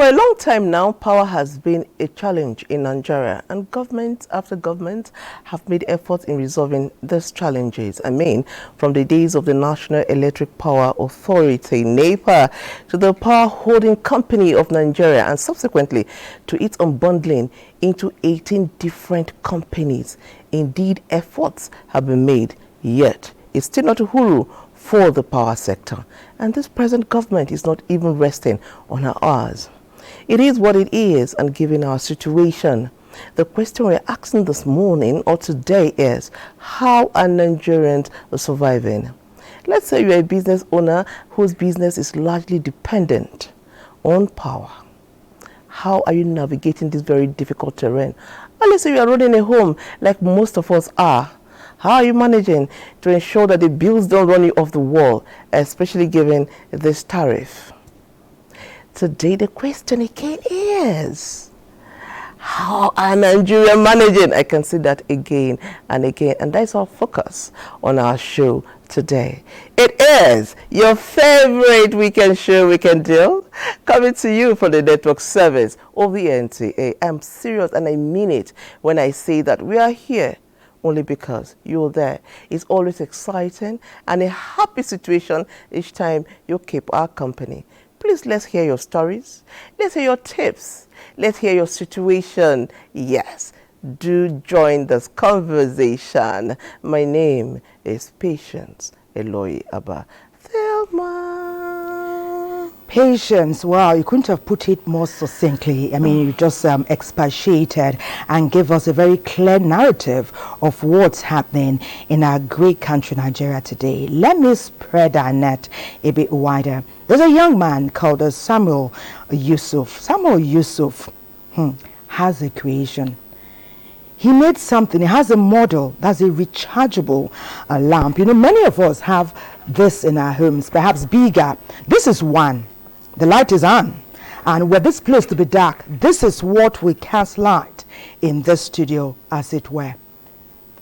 For a long time now, power has been a challenge in Nigeria, and government after government have made efforts in resolving these challenges. I mean, from the days of the National Electric Power Authority, NEPA, to the Power Holding Company of Nigeria, and subsequently to its unbundling into 18 different companies. Indeed, efforts have been made, yet it's still not a huru for the power sector. And this present government is not even resting on her oars. It is what it is, and given our situation, the question we're asking this morning or today is, how are Nigerians surviving? Let's say you're a business owner whose business is largely dependent on power. How are you navigating this very difficult terrain? Or let's say you are running a home like most of us are. How are you managing to ensure that the bills don't run you off the wall, especially given this tariff? Today, the question again is, how are Nigerians managing? I can say that again and again, and that's our focus on our show today. It is your favorite weekend show, Weekend Deal, coming to you from the network service of the NTA. I'm serious and I mean it when I say that we are here only because you're there. It's always exciting and a happy situation each time you keep our company. Please, let's hear your stories. Let's hear your tips. Let's hear your situation. Yes, do join this conversation. My name is Patience Eloy Abba Thelma. Patience, wow, you couldn't have put it more succinctly. I mean, you just expatiated and gave us a very clear narrative of what's happening in our great country, Nigeria, today. Let me spread our net a bit wider. There's a young man called Samuel Yusuf. Samuel Yusuf has a creation. He made something. He has a model that's a rechargeable lamp. You know, many of us have this in our homes, perhaps bigger. This is one. The light is on. And were this place to be dark, this is what we cast light in this studio, as it were.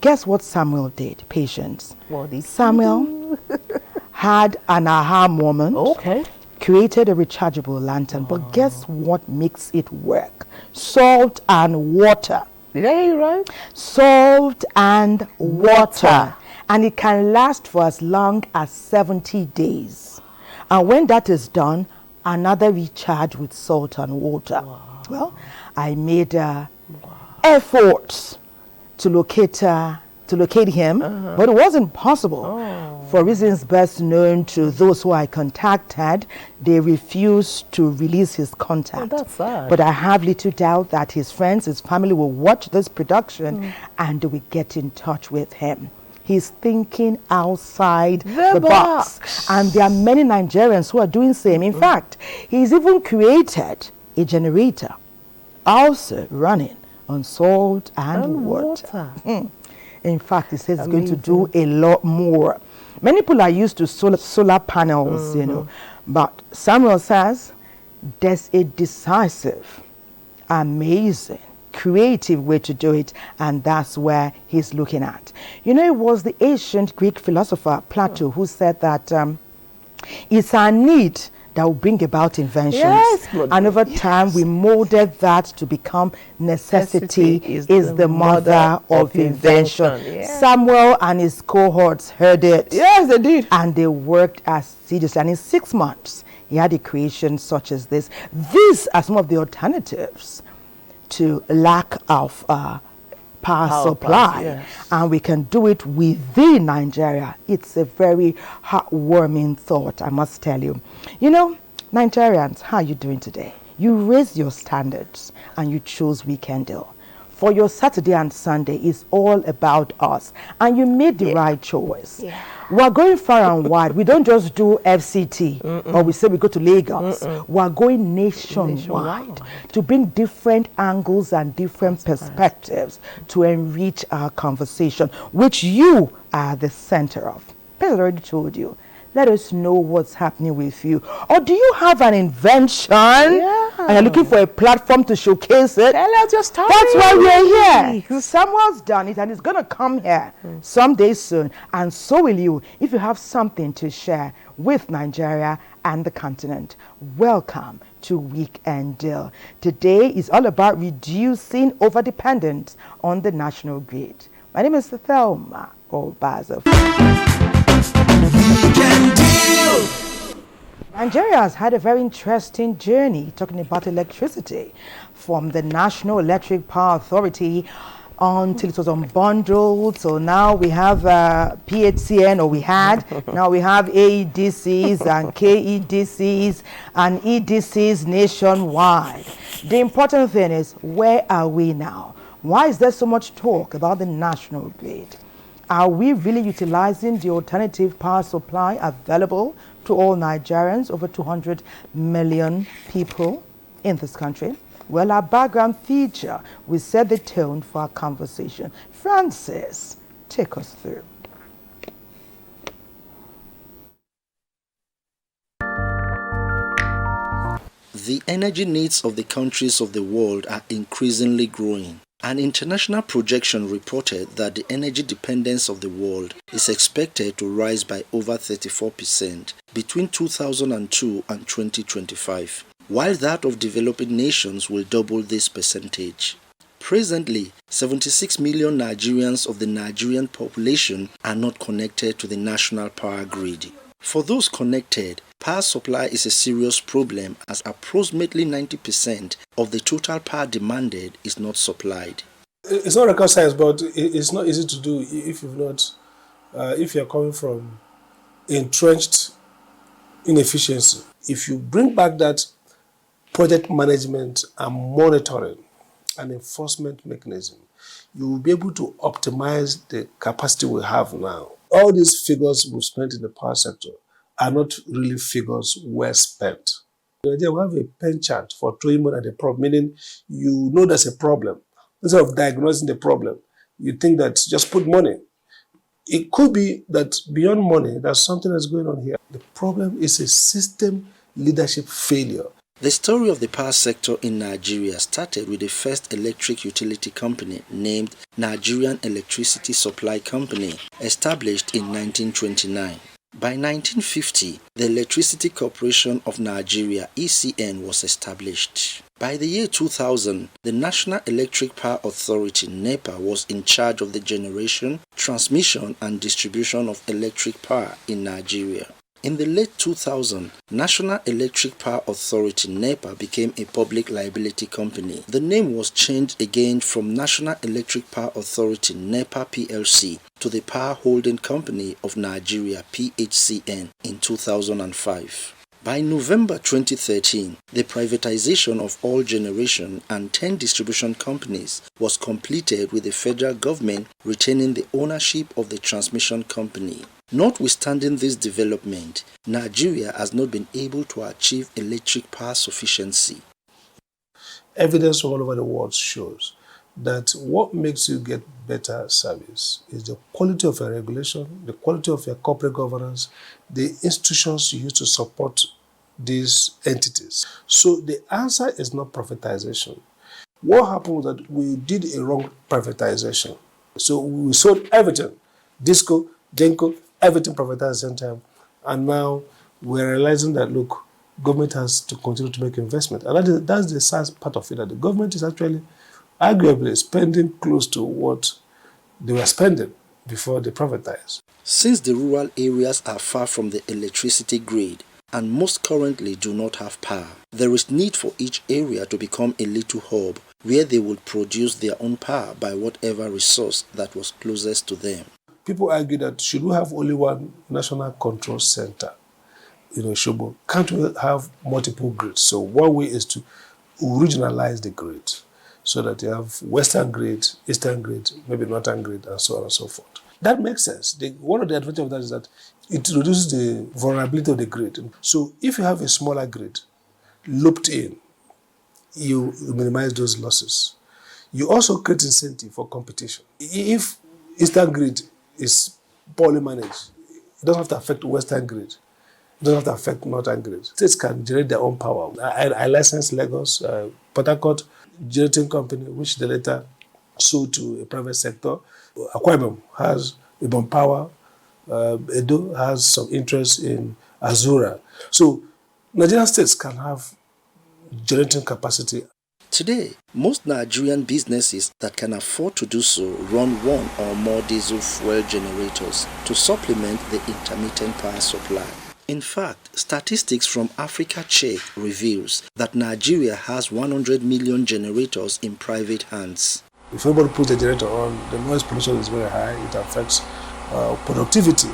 Guess what Samuel did? Patience. Samuel had an aha moment. Okay. Created a rechargeable lantern. But guess what makes it work? Salt and water. Did I hear you right? Salt and water. And it can last for as long as 70 days. And when that is done, another recharge with salt and water. Wow. Well, I made efforts to locate him, but it wasn't possible. For reasons best known to those who I contacted, they refused to release his contact. That's sad. But I have little doubt that his friends, his family will watch this production and they will get in touch with him. He's thinking outside the box. And there are many Nigerians who are doing the same. In fact, he's even created a generator also running on salt and water. In fact, he says he's going to do a lot more. Many people are used to solar panels, you know, but Samuel says there's a decisive, amazing, creative way to do it, and that's where he's looking at. You know, it was the ancient Greek philosopher Plato who said that it's our need that will bring about inventions. Yes, and over time we molded that to become necessity is the mother of invention. Yeah. Samuel and his cohorts heard it. Yes, they did. And they worked assiduously. And in 6 months, he had a creation such as this. These are some of the alternatives to lack of power supply. Yes. And we can do it within Nigeria. It's a very heartwarming thought, I must tell you. You know, Nigerians, how are you doing today? You raised your standards and you chose weekend deal. For your Saturday and Sunday is all about us, and you made the right choice. Yeah. We're going far and wide. We don't just do FCT or we say we go to Lagos. We're going nationwide to bring different angles and different perspectives to enrich our conversation, which you are the center of. Peter already told you. Let us know what's happening with you. Or do you have an invention? Yeah. And you're looking for a platform to showcase it? Tell us your story. That's why we're here. Samuel's done it and he's going to come here someday soon. And so will you if you have something to share with Nigeria and the continent. Welcome to Weekend Deal. Today is all about reducing overdependence on the national grid. My name is Thelma Obazo. Nigeria has had a very interesting journey talking about electricity from the National Electric Power Authority until it was unbundled. So now we have PHCN, or we had. Now we have AEDCs and KEDCs and EDCs nationwide. The important thing is, where are we now? Why is there so much talk about the national grid? Are we really utilizing the alternative power supply available to all Nigerians, over 200 million people in this country? Well, our background feature will set the tone for our conversation. Francis, take us through. The energy needs of the countries of the world are increasingly growing. An international projection reported that the energy dependence of the world is expected to rise by over 34% between 2002 and 2025, while that of developing nations will double this percentage. Presently, 76 million Nigerians of the Nigerian population are not connected to the national power grid. For those connected, power supply is a serious problem, as approximately 90% of the total power demanded is not supplied. It's not rocket science, but it's not easy to do if you've not, if you're coming from entrenched inefficiency. If you bring back that project management and monitoring and enforcement mechanism, you will be able to optimize the capacity we have now. All these figures we've spent in the power sector are not really figures well spent. We have a pen chart for throwing money at the problem, meaning you know there's a problem. Instead of diagnosing the problem, you think that just put money. It could be that beyond money, there's something that's going on here. The problem is a system leadership failure. The story of the power sector in Nigeria started with the first electric utility company named Nigerian Electricity Supply Company, established in 1929. By 1950, the Electricity Corporation of Nigeria (ECN) was established. By the year 2000, the National Electric Power Authority (NEPA) was in charge of the generation, transmission and distribution of electric power in Nigeria. In the late 2000s, National Electric Power Authority (NEPA) became a public liability company. The name was changed again from National Electric Power Authority (NEPA PLC) to the Power Holding Company of Nigeria (PHCN) in 2005. By November 2013, the privatization of all generation and 10 distribution companies was completed, with the federal government retaining the ownership of the transmission company. Notwithstanding this development, Nigeria has not been able to achieve electric power sufficiency. Evidence from all over the world shows that what makes you get better service is the quality of your regulation, the quality of your corporate governance, the institutions you use to support these entities. So the answer is not privatization. What happened was that we did a wrong privatization. So we sold everything, Disco, Genco, everything privatized at the same time. And now we're realizing that, look, government has to continue to make investment. And that's the sad part of it, that the government is actually arguably spending close to what they were spending before they privatized. Since the rural areas are far from the electricity grid and most currently do not have power, there is need for each area to become a little hub where they would produce their own power by whatever resource that was closest to them. People argue that should we have only one national control center? Shobo, can't we have multiple grids? So one way is to regionalize the grid so that you have Western grid, Eastern grid, maybe Northern grid, and so on and so forth. That makes sense. One of the advantages of that is that it reduces the vulnerability of the grid. So if you have a smaller grid looped in, you minimize those losses. You also create incentive for competition. If Eastern grid is poorly managed, it doesn't have to affect Western grid. It doesn't have to affect Northern grid. States can generate their own power. I licensed Lagos, Port Harcourt generating company, which they later sold to a private sector. Akwa Ibom has Ibom Power. Edo has some interest in Azura. So Nigerian states can have generating capacity. Today, most Nigerian businesses that can afford to do so run one or more diesel fuel generators to supplement the intermittent power supply. In fact, statistics from Africa Check reveals that Nigeria has 100 million generators in private hands. If everybody puts a generator on, the noise pollution is very high. It affects productivity,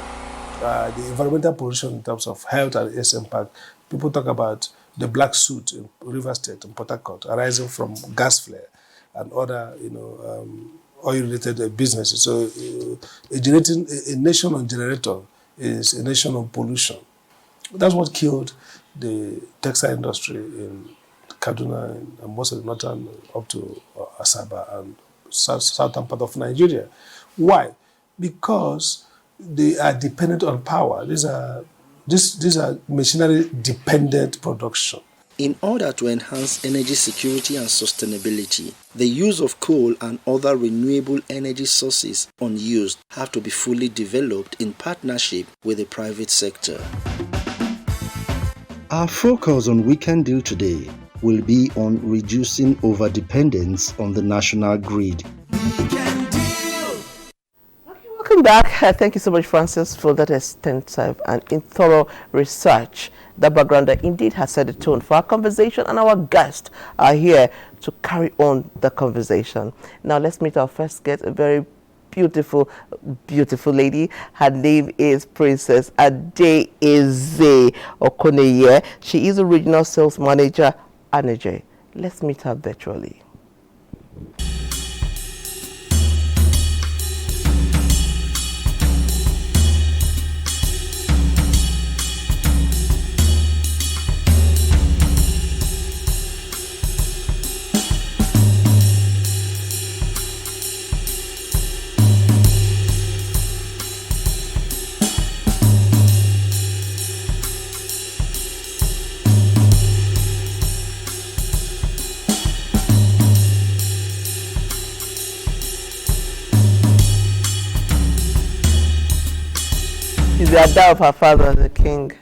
the environmental pollution in terms of health and its impact. People talk about the black soot in River State and Port Harcourt arising from gas flare and other, oil-related businesses. So, a nation on generator is a nation on pollution. That's what killed the textile industry in Kaduna and most of the northern up to Asaba and southern part of Nigeria. Why? Because they are dependent on power. These are machinery-dependent production. In order to enhance energy security and sustainability, the use of coal and other renewable energy sources unused have to be fully developed in partnership with the private sector. Our focus on Weekend Deal today will be on reducing overdependence on the national grid. Welcome back. Thank you so much, Francis, for that extensive and thorough research. The background that indeed has set the tone for our conversation, and our guests are here to carry on the conversation. Now let's meet our first guest, a very beautiful lady. Her name is Princess Adesanya Okoneye. She is a regional sales manager at Nigeria. Let's meet her virtually. She's the Ada of her father, the king.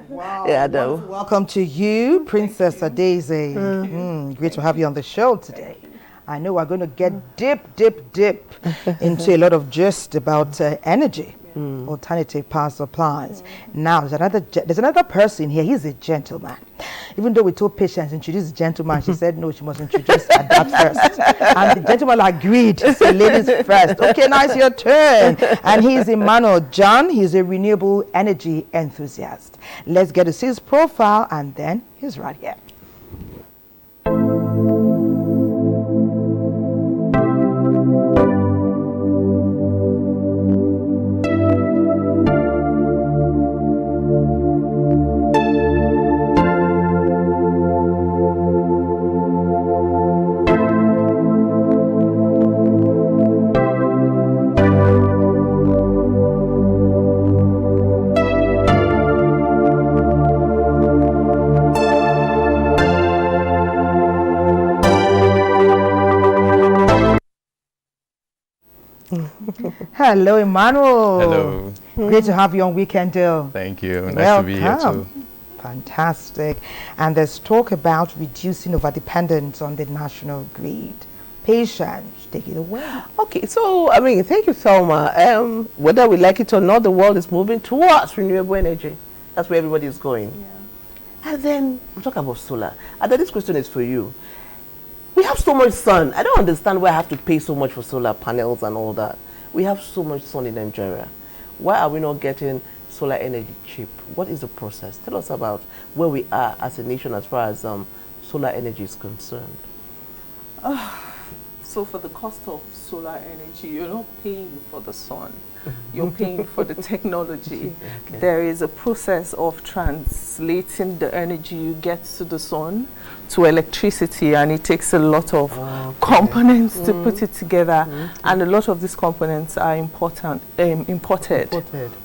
Wow. Yeah, Ada. Welcome to you, Princess Adesanya. Great to have you on the show today. I know we're going to get deep into a lot of gist about energy, alternative power supplies. Now, there's another person here. He's a gentleman. Even though we told Patience to introduce the gentleman, she said no, she must introduce Ada first. And the gentleman agreed. He said, ladies first. Okay, now it's your turn. And he's Emmanuel John. He's a renewable energy enthusiast. Let's get to see his profile, and then he's right here. Hello, Emmanuel. Hello. Great to have you on Weekend Deal. Thank you. Nice to be here too. Fantastic. And there's talk about reducing overdependence on the national grid. Patience, take it away. Okay, so, thank you, Thelma. Whether we like it or not, the world is moving towards renewable energy. That's where everybody is going. Yeah. And then we talk about solar. And then this question is for you. We have so much sun. I don't understand why I have to pay so much for solar panels and all that. We have so much sun in Nigeria. Why are we not getting solar energy cheap? What is the process? Tell us about where we are as a nation as far as solar energy is concerned. So for the cost of solar energy, you're not paying for the sun. You're paying for the technology. Okay. There is a process of translating the energy you get to the sun to electricity, and it takes a lot of components to put it together. And a lot of these components are imported.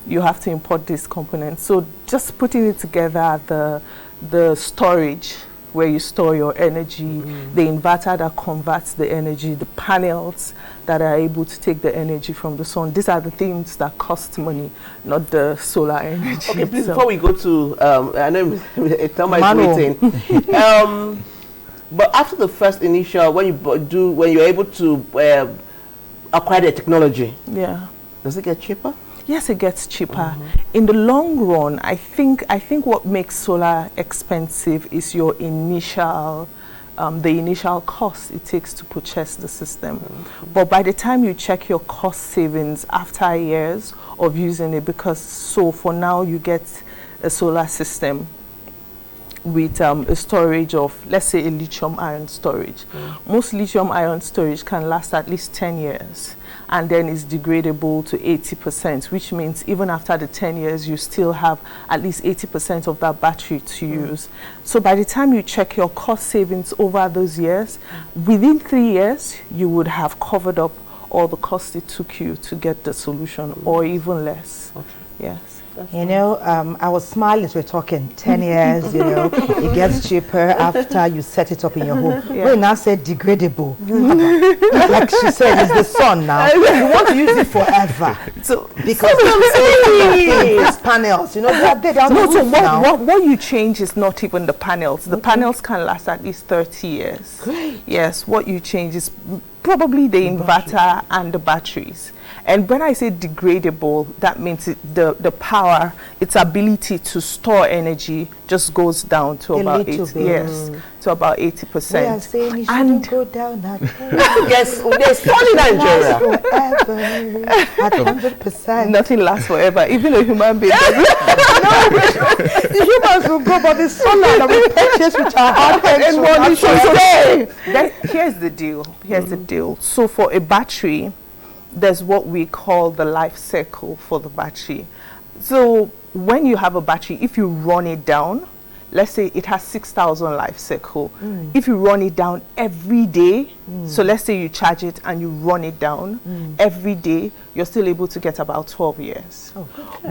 You have to import these components. So just putting it together, the storage where you store your energy, the inverter that converts the energy, the panels that are able to take the energy from the sun. These are the things that cost money, not the solar energy. Okay, please, before we go to, I know Thelma is waiting. But after the first initial, when you're able to acquire the technology, does it get cheaper? Yes, it gets cheaper. In the long run, I think what makes solar expensive is your initial, the initial cost it takes to purchase the system. But by the time you check your cost savings after years of using it, so for now you get a solar system with a storage of, let's say, a lithium-ion storage. Most lithium-ion storage can last at least 10 years. And then it's degradable to 80%, which means even after the 10 years, you still have at least 80% of that battery to use. So by the time you check your cost savings over those years, within 3 years, you would have covered up all the costs it took you to get the solution, or even less. Yes. You know, I was smiling as we're talking 10 years, you know, it gets cheaper after you set it up in your home. When you now said degradable, like she said, it's the sun now. You want to use it forever. So, because these panels, you know, what you change is not even the panels. The panels can last at least 30 years. Great. Yes, what you change is probably the inverter and the batteries. And when I say degradable, that means the power, its ability to store energy just goes down to about 80%. Yes, to about 80%. We are saying you shouldn't go down that Yes, there's fun in Nigeria. Forever at 100%. Nothing lasts forever, even a human being. The humans will go, but the solar that we purchase with our hard money. Here's the deal. Here's the deal. So for a battery, there's what we call the life cycle for the battery. So when you have a battery, if you run it down, let's say it has 6,000 life cycle. If you run it down every day, so let's say you charge it and you run it down every day, you're still able to get about 12 years.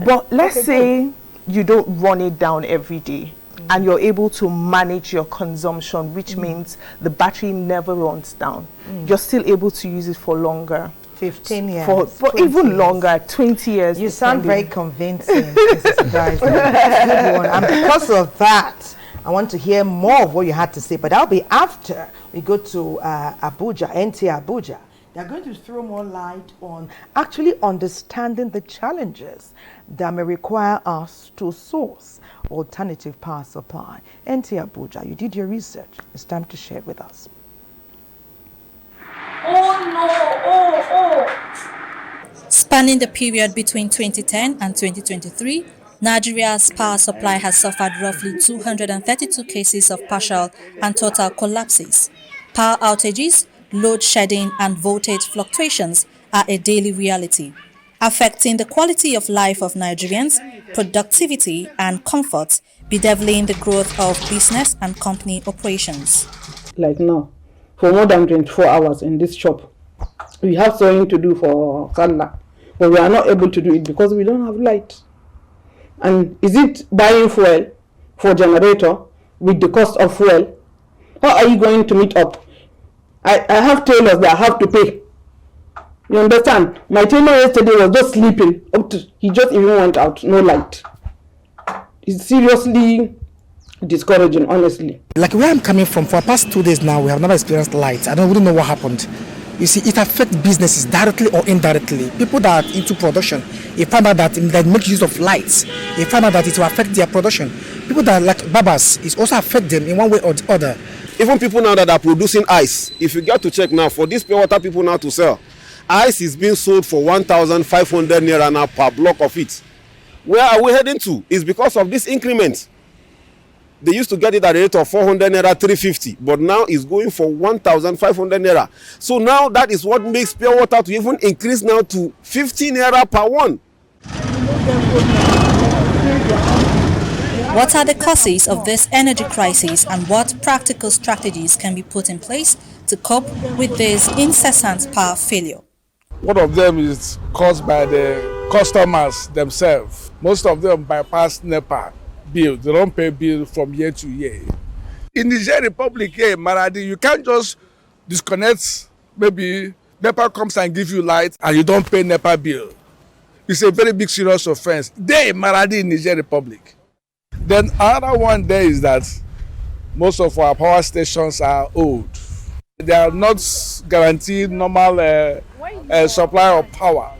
But let's say you don't run it down every day and you're able to manage your consumption, which means the battery never runs down. You're still able to use it for longer. 15 years. For even longer, 20 years. You sound very convincing, Mrs. Guys. Good one. And because of that, I want to hear more of what you had to say, but that'll be after we go to Abuja, NTA Abuja. They're going to throw more light on actually understanding the challenges that may require us to source alternative power supply. NTA Abuja, you did your research. It's time to share it with us. Spanning the period between 2010 and 2023, Nigeria's power supply has suffered roughly 232 cases of partial and total collapses. Power outages, load shedding and voltage fluctuations are a daily reality, affecting the quality of life of Nigerians, productivity and comfort, bedeviling the growth of business and company operations. Like now, for more than 24 hours in this shop, we have sewing to do for Salah, but we are not able to do it because we don't have light. And is it buying fuel for generator with the cost of fuel? How are you going to meet up? I have tailors that I have to pay. You understand? My tailor yesterday was just sleeping. He just even went out, no light. It's seriously discouraging, honestly. Like where I'm coming from, for the past 2 days now, we have never experienced light. We don't know what happened. You see, it affects businesses directly or indirectly. People that are into production, a farmer that make use of lights, a farmer that it will affect their production. People that like barbers, it also affect them in one way or the other. Even people now that are producing ice, if you get to check now, for these pure water people now to sell, ice is being sold for 1,500 naira now per block of it. Where are we heading to? It's because of this increment. They used to get it at a rate of 400 naira, 350, but now it's going for 1,500 naira. So now that is what makes pure water to even increase now to 50 naira per one. What are the causes of this energy crisis and what practical strategies can be put in place to cope with this incessant power failure? One of them is caused by the customers themselves. Most of them bypass NEPA bill. They don't pay bill from year to year. In Nigerian Republic here, Maradi, you can't just disconnect. Maybe NEPA comes and gives you light and you don't pay NEPA bill. It's a very big serious offense. There, Maradi in Nigerian Republic. Then another one there is that most of our power stations are old. They are not guaranteed normal supply of power.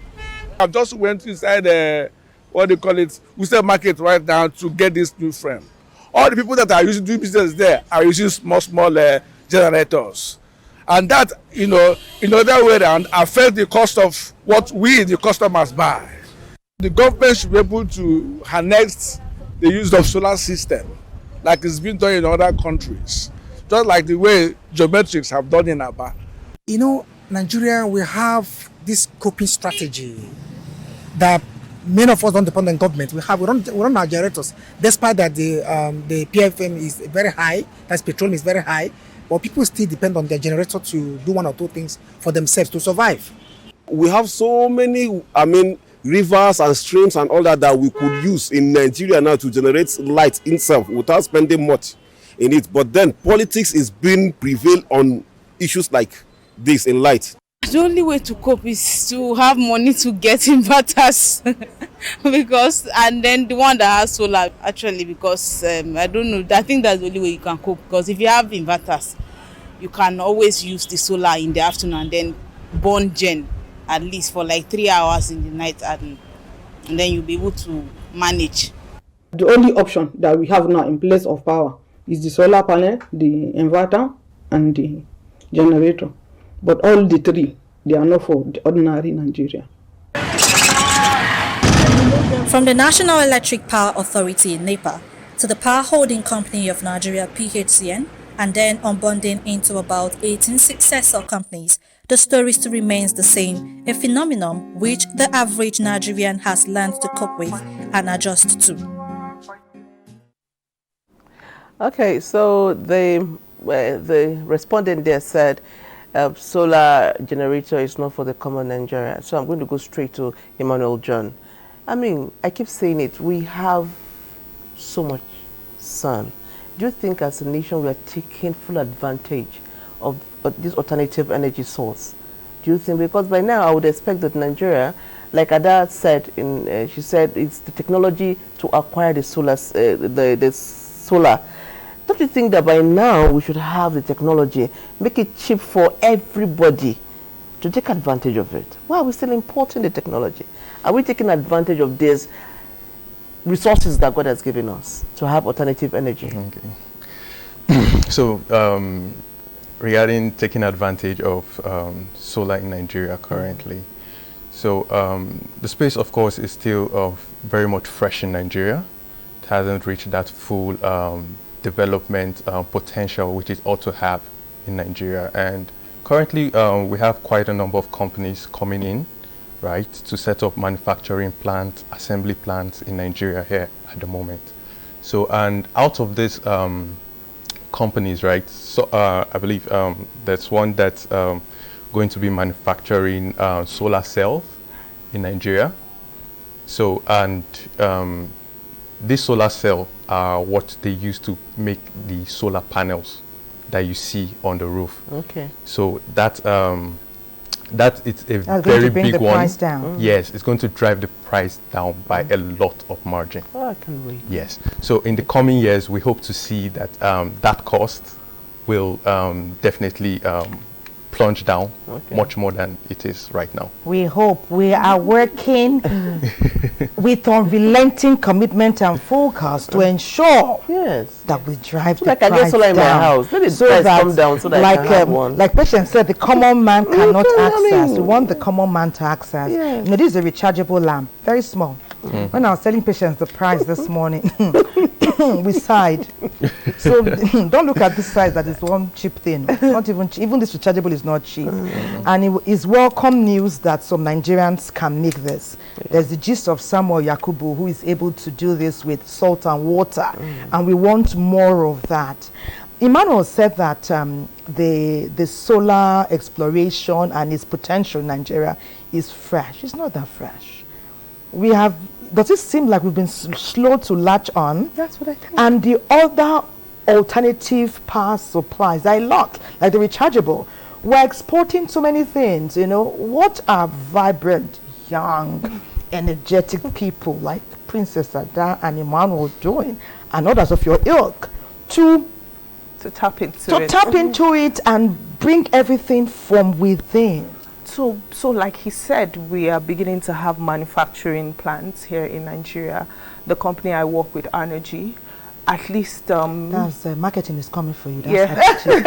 I just went inside what they call it, Worcester Market right now to get this new frame. All the people that are using doing business there are using small generators, and that in other way around affect the cost of what we the customers buy. The government should be able to harness the use of solar system, like it's been done in other countries, just like the way geometrics have done in Aba. Nigeria, we have this coping strategy that many of us don't depend on government. We run our generators, despite that the PFM is very high, that's petroleum is very high, but people still depend on their generator to do one or two things for themselves to survive. We have so many, rivers and streams and all that we could use in Nigeria now to generate light itself without spending much in it. But then politics is being prevailed on issues like this in light. The only way to cope is to have money to get inverters and then the one that has solar actually, because I don't know, I think that's the only way you can cope, because if you have inverters you can always use the solar in the afternoon and then burn gen at least for like 3 hours in the night, and then you'll be able to manage. The only option that we have now in place of power is the solar panel, the inverter and the generator. But all the three, they are not for the ordinary Nigeria. From the National Electric Power Authority, NEPA, to the Power Holding Company of Nigeria, PHCN, and then unbundling into about 18 successor companies, the story still remains the same, a phenomenon which the average Nigerian has learned to cope with and adjust to. Okay, so the respondent there said solar generator is not for the common Nigerian. So I'm going to go straight to Emmanuel John. I keep saying it, we have so much sun. Do you think as a nation we are taking full advantage of this alternative energy source? Do you think, because by now I would expect that Nigeria, like Ada said, she said it's the technology to acquire the solar, the solar. Don't you think that by now we should have the technology, make it cheap for everybody to take advantage of it? Why are we still importing the technology? Are we taking advantage of these resources that God has given us to have alternative energy? Okay. So, regarding taking advantage of solar in Nigeria currently, so the space, of course, is still very much fresh in Nigeria. It hasn't reached that full development potential which it ought to have in Nigeria, and currently we have quite a number of companies coming in, right, to set up manufacturing plants, assembly plants in Nigeria here at the moment. So, and out of this companies, right, so I believe there's one that's going to be manufacturing solar cells in Nigeria. So, and this solar cell are what they use to make the solar panels that you see on the roof. Okay. So that it's a That's very going to bring big the one. price down. Yes, it's going to drive the price down by a lot of margin. Oh, I can wait. Yes. So in the coming years, we hope to see that that cost will definitely plunge down much more than it is right now. We hope. We are working with unrelenting commitment and focus to ensure that we drive the like I price get solar in my down. house. Let the price come down so that I can have one. Like Patient said, the common man cannot access. We want the common man to access. Yeah. This is a rechargeable lamp, very small. When I was telling patients the price this morning, we sighed. So don't look at this size that is one cheap thing. It's not even cheap. Even this rechargeable is not cheap. And it is welcome news that some Nigerians can make this. There's the gist of Samuel Yakubu, who is able to do this with salt and water. And we want more of that. Emmanuel said that the solar exploration and its potential in Nigeria is fresh. It's not that fresh. We have, does it seem like we've been slow to latch on? That's what I think. And the other alternative power supplies, a lot, like the rechargeable. We're exporting so many things, you know. What are vibrant, young, energetic people like Princess Ada and Emmanuel doing, and others of your ilk, to tap into tap into it and bring everything from within? So like he said, we are beginning to have manufacturing plants here in Nigeria. The company I work with, Energy, at least... That's marketing is coming for you. That's yeah.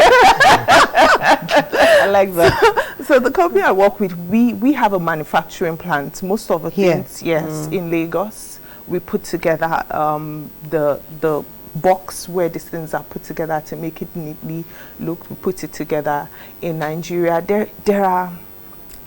I like that. So the company I work with, we have a manufacturing plant. Most of the things, yes, in Lagos. We put together the box where these things are put together to make it neatly look. We put it together in Nigeria. There are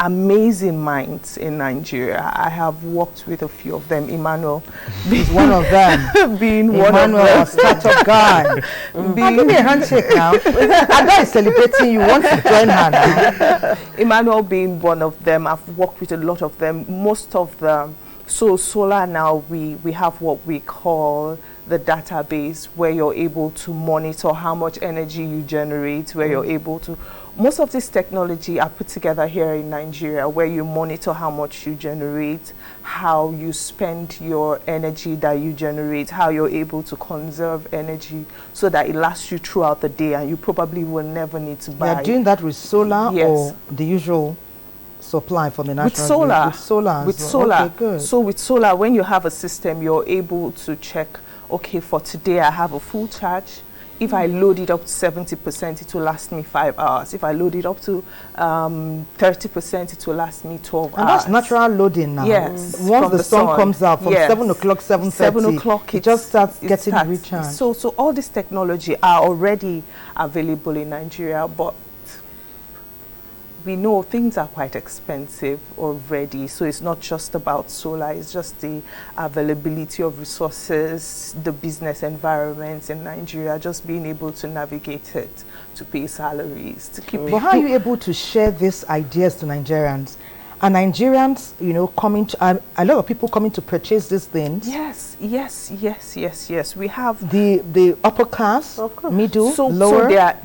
amazing minds in Nigeria. I have worked with a few of them. Emmanuel is one of them. Being Emmanuel, one of them. a startup guy. Give me a handshake now. Ada is celebrating. You want to join her now? Emmanuel being one of them. I've worked with a lot of them. Most of them. So solar now, we have what we call the database, where you're able to monitor how much energy you generate, where you're able to... Most of this technology are put together here in Nigeria, where you monitor how much you generate, how you spend your energy that you generate, how you're able to conserve energy so that it lasts you throughout the day and you probably will never need to buy. You're doing that with solar or the usual supply from the national with solar. With solar. With solar. Okay, good. So with solar, when you have a system, you're able to check, okay, for today I have a full charge. If I load it up to 70%, it will last me 5 hours. If I load it up to 30%, it will last me 12 hours. And that's natural loading now. Yes. Once the sun comes out from 7 o'clock, 7:30, 7 o'clock, it just starts getting recharged. So all this technology are already available in Nigeria, but we know things are quite expensive already, so it's not just about solar, it's just the availability of resources, the business environment in Nigeria, just being able to navigate it, to pay salaries, to keep... But how are you able to share these ideas to Nigerians? Are Nigerians, you know, coming to, a lot of people coming to purchase these things? Yes. We have the upper class, middle, lower.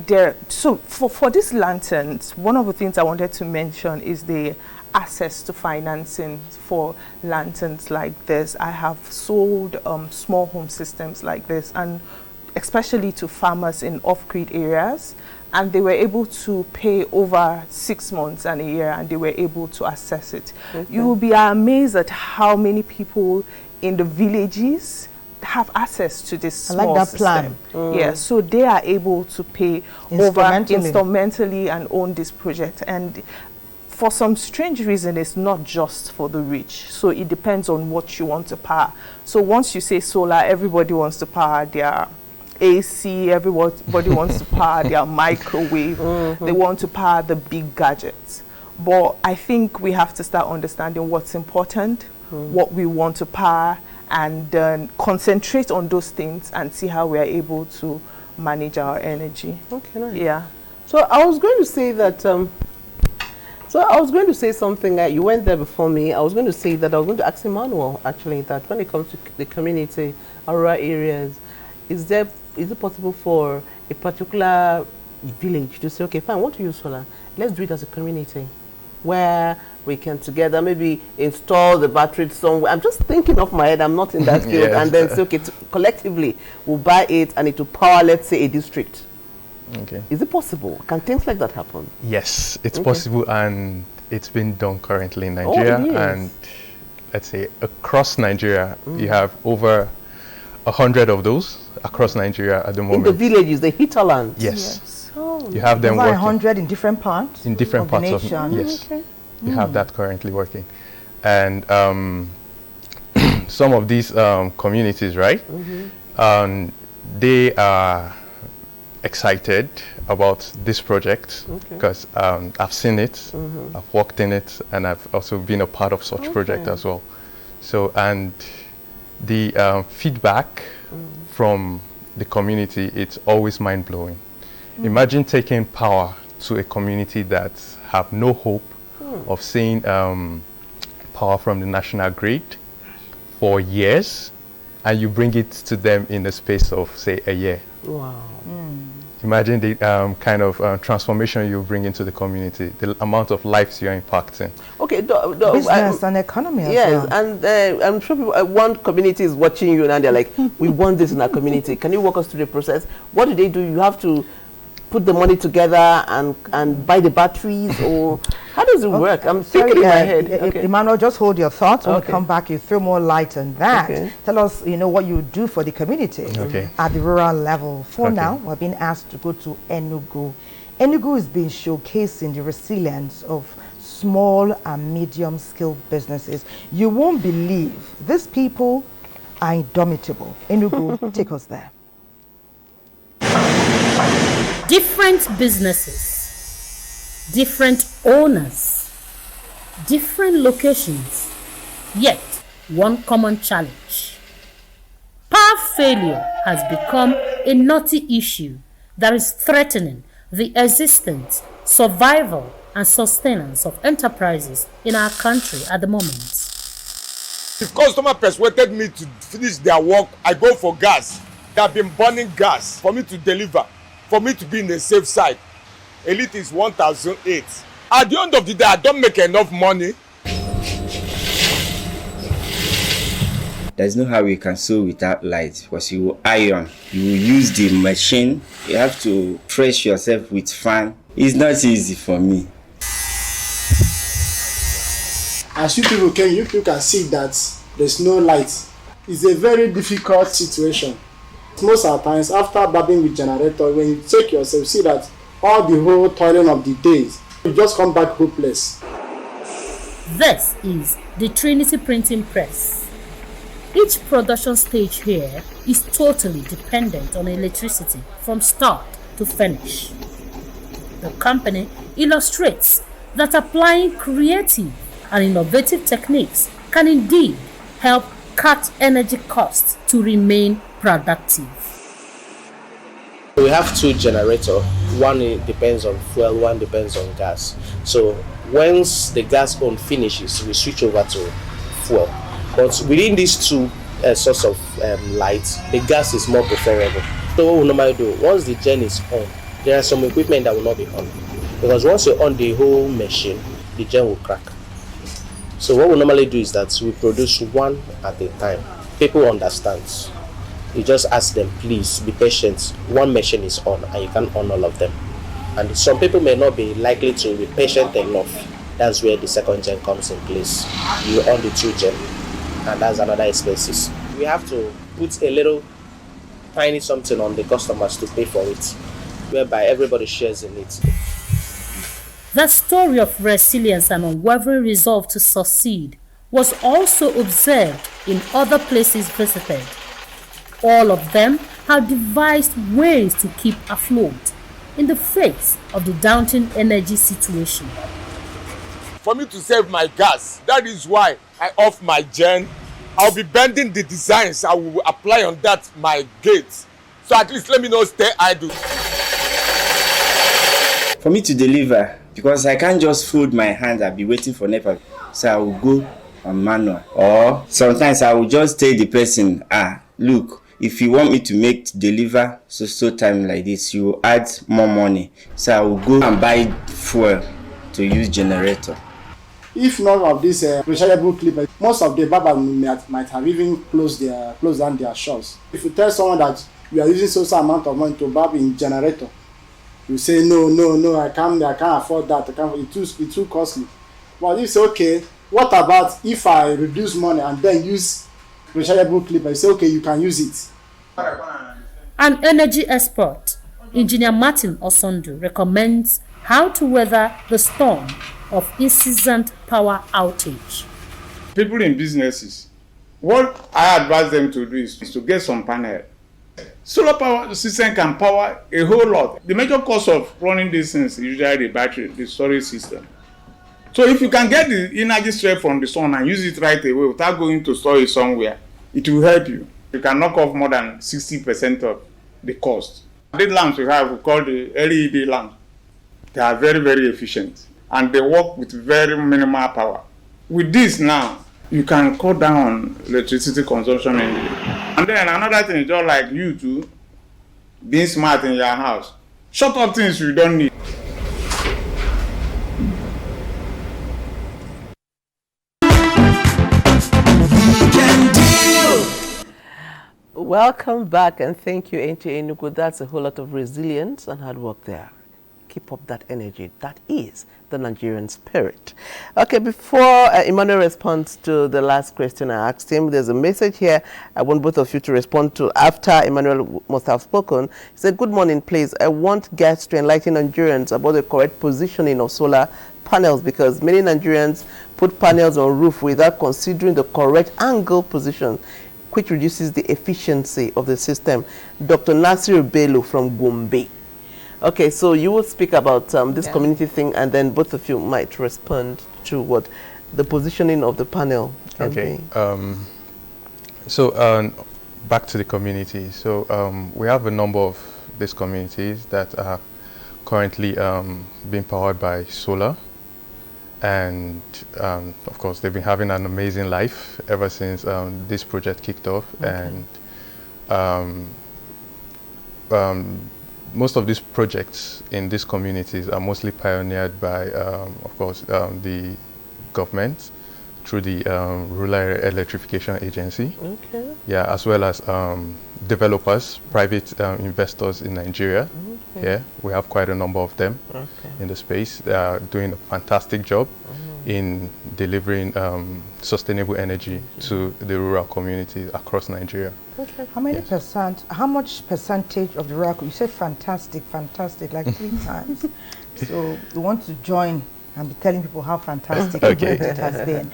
So for these lanterns, one of the things I wanted to mention is the access to financing for lanterns like this. I have sold small home systems like this, and especially to farmers in off-grid areas. And they were able to pay over 6 months and a year, and they were able to access it. Okay. You will be amazed at how many people in the villages have access to this small system. Yeah, so they are able to pay over instrumentally and own this project. And for some strange reason, it's not just for the rich. So it depends on what you want to power. So once you say solar, everybody wants to power their AC, everybody wants to power their microwave, they want to power the big gadgets. But I think we have to start understanding what's important, what we want to power, and then concentrate on those things and see how we are able to manage our energy. Okay, nice. Yeah. So I was going to say that, something that you went there before me. I was going to say that I was going to ask Emmanuel, actually, that when it comes to the community, rural areas, is it possible for a particular village to say, okay, fine, I want to use solar, let's do it as a community, where we can together maybe install the battery somewhere. I'm just thinking off my head, I'm not in that field, and then say, okay, collectively we'll buy it and it will power, let's say, a district. Okay. Is it possible? Can things like that happen? Yes, it's possible, and it's been done currently in Nigeria. And let's say across Nigeria, you have over 100 of those across Nigeria at the moment. In the villages, the hinterlands. Yes. Oh. You have them over working. 100 in different parts? In different parts the of nation. Yes. You have that currently working. And some of these communities, right? They are excited about this project because I've seen it, I've worked in it, and I've also been a part of such project as well. So, and the feedback from the community, it's always mind-blowing. Imagine taking power to a community that have no hope of seeing power from the national grid for years, and you bring it to them in the space of, say, a year. Wow. Imagine the kind of transformation you bring into the community, the amount of lives you're impacting. Okay, business and economy as yes, well. and I'm sure people, one community is watching you and they're like, we want this in our community. Can you walk us through the process? What do? You have to put the money together and buy the batteries, or how does it work? I'm thinking in my head. Emmanuel, just hold your thoughts. When we come back, you throw more light on that. Tell us, what you do for the community at the rural level. For now, we're being asked to go to Enugu. Enugu is being showcasing the resilience of small and medium-scale businesses. You won't believe these people are indomitable. Enugu, take us there. Different businesses, different owners, different locations, yet one common challenge. Power failure has become a knotty issue that is threatening the existence, survival, and sustenance of enterprises in our country at the moment. If customer persuaded me to finish their work, I go for gas. They have been burning gas for me to deliver, for me to be in the safe side. Elite is 1,008. At the end of the day, I don't make enough money. There's no how you can sew without light, because you will iron, you will use the machine, you have to press yourself with fan. It's not easy for me. As you people can see that there's no light. It's a very difficult situation. Most of the times, after bathing with generator, when you check yourself, see that all the whole toiling of the days, you just come back hopeless. This is the Trinity printing press. Each production stage here is totally dependent on electricity from start to finish. The company illustrates that applying creative and innovative techniques can indeed help cut energy costs to remain productive. We have two generators. One depends on fuel, one depends on gas. So once the gas one finishes, we switch over to fuel. But within these two sources of light, the gas is more preferable. So what we normally do, once the gen is on, there are some equipment that will not be on. Because once you on the whole machine, the gen will crack. So what we normally do is that we produce one at a time. People understand. You just ask them, please be patient. One machine is on and you can't on all of them. And some people may not be likely to be patient enough. That's where the second gen comes in place. You on the two gen, and that's another expenses. We have to put a little tiny something on the customers to pay for it, whereby everybody shares in it. The story of resilience and unwavering resolve to succeed was also observed in other places visited. All of them have devised ways to keep afloat in the face of the daunting energy situation. For me to save my gas, that is why I off my gen. I'll be bending the designs I will apply on that my gate. So at least let me not stay idle. For me to deliver, because I can't just fold my hand and be waiting for NEPA, so I will go on manual. Or sometimes I will just tell the person, look, if you want me to deliver so time like this, you will add more money. So I will go and buy fuel to use generator. If none of these rechargeable clip, most of the barbers might have even closed down their shops. If you tell someone that you are using so amount of money to barb in generator, you say no, I can't afford that. It's too costly. But it's okay. What about if I reduce money and then use rechargeable clip? I say okay, you can use it. An energy expert, Engineer Martin Osondu, recommends how to weather the storm of incessant power outage. People in businesses, What I advise them to do is to get some panel. Solar power system can power a whole lot. The major cost of running these things is usually the battery, the storage system. So if you can get the energy straight from the sun and use it right away without going to store it somewhere, it will help you. You can knock off more than 60% of the cost. The lamps we have, we call the LED lamps. They are very, very efficient and they work with very minimal power. With this now, you can cut down on electricity consumption. And then another thing is just like you too, being smart in your house. Shut up things you don't need. Welcome back and thank you, NTA Enugu. That's a whole lot of resilience and hard work there. Keep up that energy. That is the Nigerian spirit. Okay, before Emmanuel responds to the last question I asked him, there's a message here I want both of you to respond to after Emmanuel must have spoken. He said, good morning, please. I want guests to enlighten Nigerians about the correct positioning of solar panels because many Nigerians put panels on roof without considering the correct angle position, which reduces the efficiency of the system. Dr. Nasir Bello from Gombe. Okay, so you will speak about this community thing, and then both of you might respond to what the positioning of the panel can be. So back to the community. So we have a number of these communities that are currently being powered by solar. And of course, they've been having an amazing life ever since this project kicked off. Okay. And most of these projects in these communities are mostly pioneered by, of course, the government through the Rural Electrification Agency. Okay. Yeah, as well as developers, private investors in Nigeria. Okay. Yeah, we have quite a number of them in the space. They are doing a fantastic job in delivering sustainable energy to the rural communities across Nigeria. Okay. How many percent, how much percentage of the rural, you said fantastic, like 3 times. So we want to join and be telling people how fantastic it has been.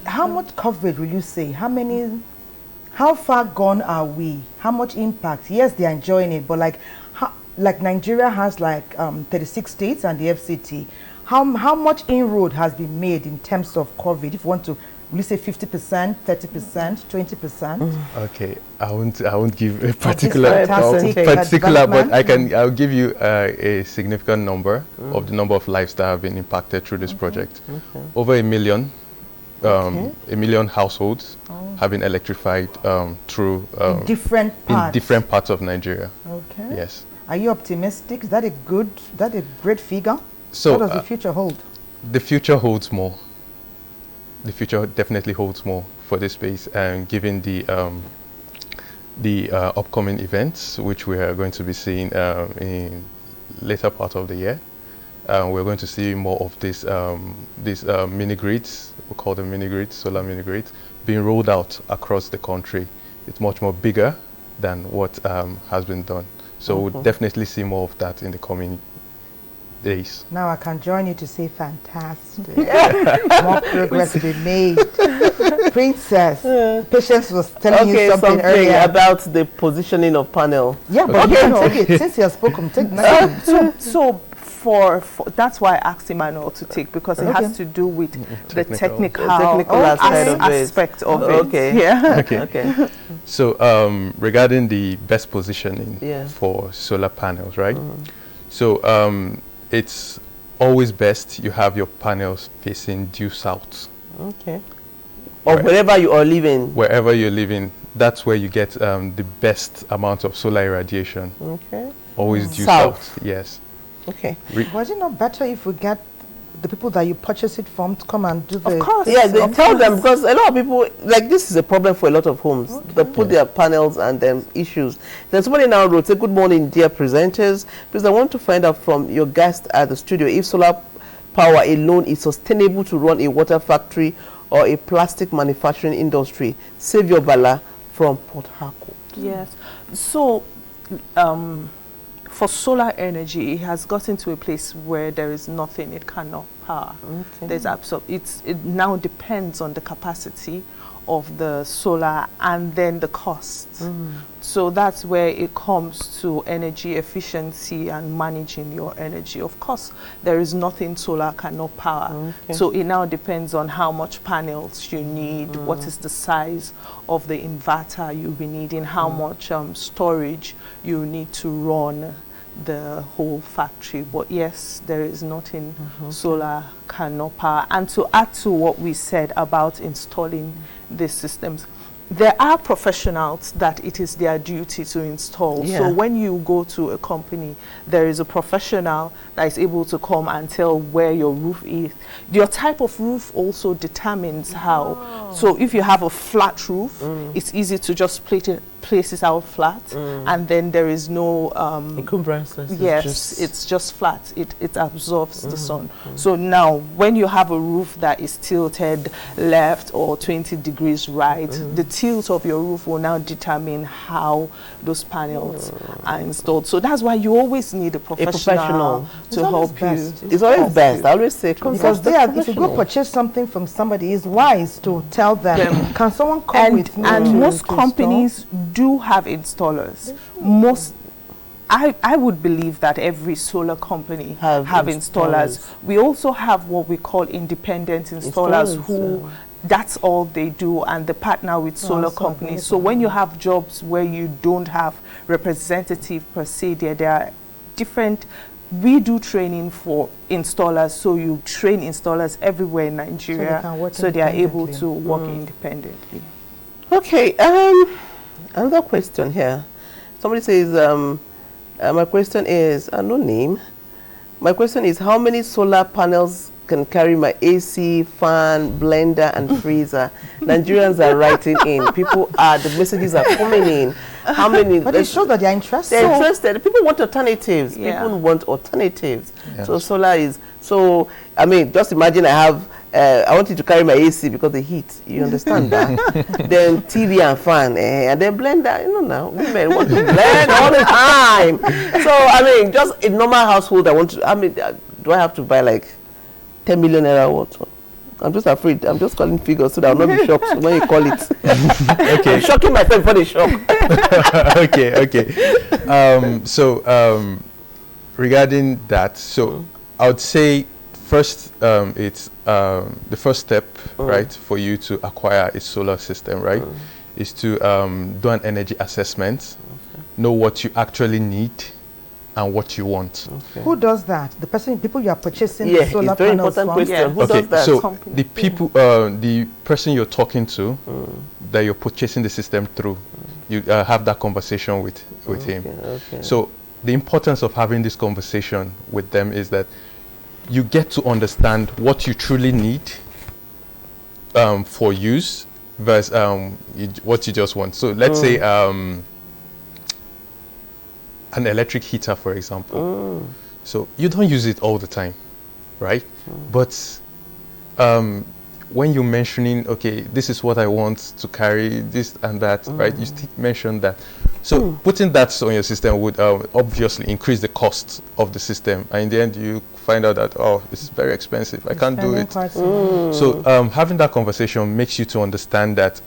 How much coverage will you say? How far gone are we? How much impact? Yes, they are enjoying it, but like Nigeria has 36 states and the FCT. How much inroad has been made in terms of COVID? If you want to, will you say 50%, 30%, 20%? Okay, I won't give a particular but I'll give you a significant number of the number of lives that have been impacted through this project. Over 1 million. 1 million households have been electrified through in different parts of Nigeria. Okay. Yes. Are you optimistic? Is that a great figure? So what does the future hold? The future holds more. The future definitely holds more for this space, and given the upcoming events, which we are going to be seeing in later part of the year, we're going to see more of these mini grids. We call them mini grids, solar mini grids, being rolled out across the country. It's much more bigger than what has been done. So we'll definitely see more of that in the coming days. Now I can join you to say fantastic. More progress to be made. Princess, Patience was telling you something earlier about the positioning of panel. Yeah, but take it. Since you have spoken, take that. So that's why I asked Emmanuel to take, because it has to do with the technical aspect of it. Okay. Yeah. Okay. So regarding the best positioning for solar panels, right? So it's always best you have your panels facing due south. Okay. Or wherever you are living. Wherever you're living, that's where you get the best amount of solar irradiation. Okay. Always due south. Yes. Okay. Was it not better if we get the people that you purchase it from to come and do the... Of course. Yeah, they tell them, because a lot of people, this is a problem for a lot of homes. Okay. They put their panels and issues. Then somebody now wrote, say, good morning, dear presenters. Because I want to find out from your guest at the studio if solar power alone is sustainable to run a water factory or a plastic manufacturing industry. Savior Bala from Port Harcourt. Yes. So, for solar energy, it has gotten to a place where there is nothing it cannot power. Okay. There's it now depends on the capacity of the solar, and then the cost. So that's where it comes to energy efficiency and managing your energy. Of course, there is nothing solar cannot power. So it now depends on how much panels you need, what is the size of the inverter you'll be needing, how much storage you need to run the whole factory. But yes, there is nothing solar cannot power. And to add to what we said about installing these systems, there are professionals that it is their duty to install. So when you go to a company, there is a professional that is able to come and tell where your roof is. Your type of roof also determines how. So if you have a flat roof, it's easy to just place it out flat, and then there is no encumbrances. Yes, it's just flat. It absorbs the sun. So now when you have a roof that is tilted left or 20 degrees right, the tilt of your roof will now determine how those panels are installed. So that's why you always need a professional to help you. It's always best. I always say, because if you go purchase something from somebody, it's wise to tell them, can someone come with me? And most companies do have installers. I would believe that every solar company have installers. We also have what we call independent installers who that's all they do, and they partner with solar companies. So when you have jobs where you don't have representative per se, there are different. We do training for installers, so you train installers everywhere in Nigeria, so they are able to work independently. Okay, another question here. Somebody says, my question is, no name. My question is, how many solar panels can carry my AC, fan, blender, and freezer? Nigerians are writing in. The messages are coming in. How many? But it shows that they're interested. They're interested. People want alternatives. People want alternatives. Yes. So solar is, I mean, just imagine I want you to carry my AC because the heat, you understand that? Then TV and fan, and then blender, now, women want to blend all the time. So, I mean, just a normal household, do I have to buy like 10 million naira water? I'm just afraid. I'm just calling figures so that I'll not be shocked when you call it. Okay. I'm shocking myself before they shock. Okay. Regarding that, I would say first, it's the first step, right, for you to acquire a solar system, right, is to do an energy assessment, know what you actually need and what you want. Who does that? The people you are purchasing the solar panels from? Who does that? So the people, the person you're talking to, that you're purchasing the system through, you have that conversation with him. So the importance of having this conversation with them is that you get to understand what you truly need for use versus what you just want. So let's say an electric heater, for example. So you don't use it all the time, right? But when you're mentioning, okay, this is what I want to carry, this and that, right? You still mention that. So putting that on your system would obviously increase the cost of the system. And in the end, you find out that, this is very expensive. I can't do it. So having that conversation makes you to understand that,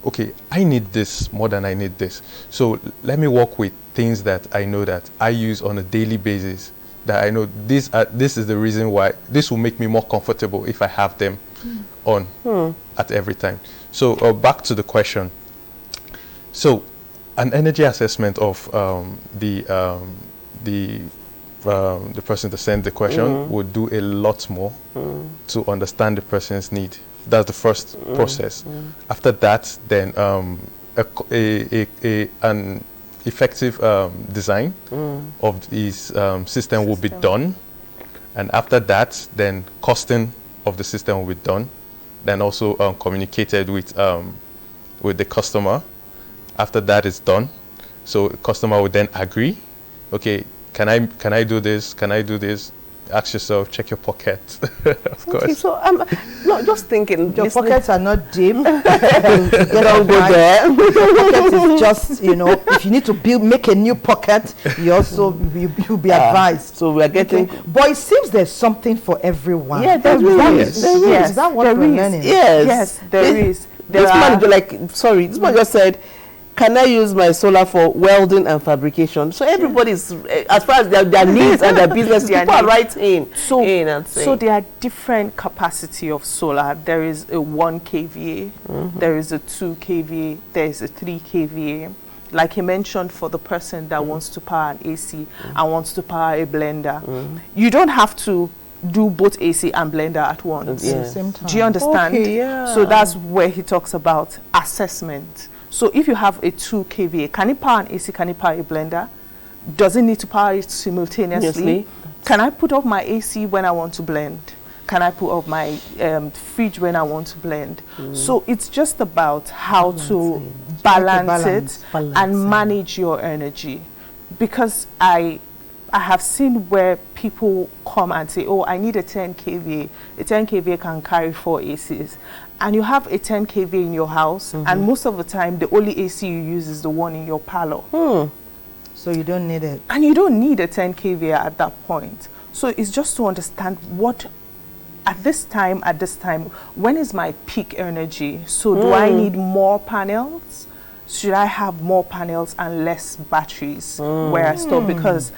okay, I need this more than I need this. So let me work with things that I know that I use on a daily basis, that I know this is the reason why this will make me more comfortable if I have them on at every time. So back to the question. So an energy assessment of the person that sent the question would do a lot more to understand the person's need. That's the first process. After that, then an effective design of this system will be done, and after that, then costing of the system will be done. Then also communicated with the customer. After that is done, so the customer will then agree. Okay, can I do this? Can I do this? Ask yourself, check your pocket. Of course. Okay, so no, just thinking. Your pockets are not deep. Don't go there. Pocket is just, if you need to make a new pocket, you'll be advised. So we are getting. Okay. But it seems there's something for everyone. Yeah, there is. Is that what we're learning? Yes. Yes, there is. This man, this man just said, can I use my solar for welding and fabrication? So everybody's, as far as their needs and their business, people are right in. So there are different capacity of solar. There is a 1 kVA, there is a 2 kVA, there is a 3 kVA. Like he mentioned, for the person that wants to power an AC and wants to power a blender, you don't have to do both AC and blender at once. Same time. Do you understand? Okay, yeah. So that's where he talks about assessment. So if you have a 2 kVA, can it power an AC, can it power a blender? Does it need to power it simultaneously? Can I put off my AC when I want to blend? Can I put off my fridge when I want to blend? So it's just about how to balance it and manage your energy. Because I have seen where people come and say, oh, I need a 10 kVA. A 10 kVA can carry 4 ACs. And you have a 10 kVA in your house, and most of the time, the only AC you use is the one in your parlor. So you don't need it. And you don't need a 10 kVA at that point. So it's just to understand what, at this time, when is my peak energy? So do I need more panels? Should I have more panels and less batteries where I store? Because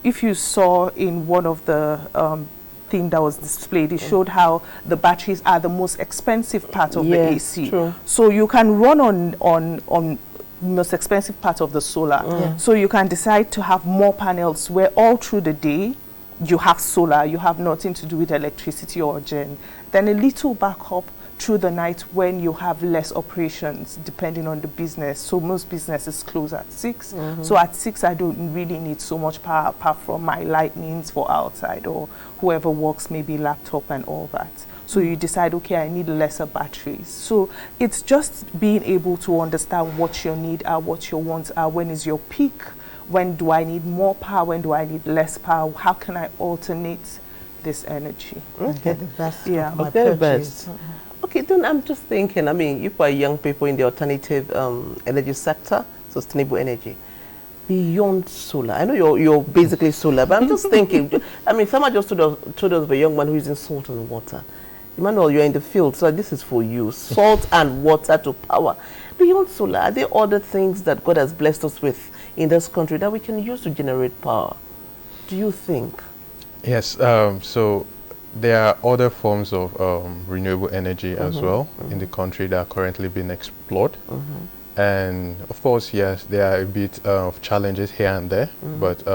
if you saw in one of the thing that was displayed, it showed how the batteries are the most expensive part of the AC. True. So you can run on most expensive part of the solar. So you can decide to have more panels where all through the day you have solar, you have nothing to do with electricity or gen. Then a little backup through the night when you have less operations depending on the business. So most businesses close at 6. So at 6 I don't really need so much power apart from my lightnings for outside or whoever works, maybe laptop and all that. So you decide, okay, I need lesser batteries. So it's just being able to understand what your need are, what your wants are, when is your peak, when do I need more power, when do I need less power, how can I alternate this energy? Get the best Yeah. of my Okay, purchase. Okay, then I'm just thinking, I mean, you are young people in the alternative energy sector, sustainable energy, beyond solar. I know you're basically solar, but I'm just thinking, I mean, someone just told us of a young man who is using salt and water. Emmanuel, you're in the field, so this is for you. Salt and water to power. Beyond solar, are there other things that God has blessed us with in this country that we can use to generate power? Do you think? Yes, so there are other forms of renewable energy as well in the country that are currently being explored. And of course, yes, there are a bit of challenges here and there, but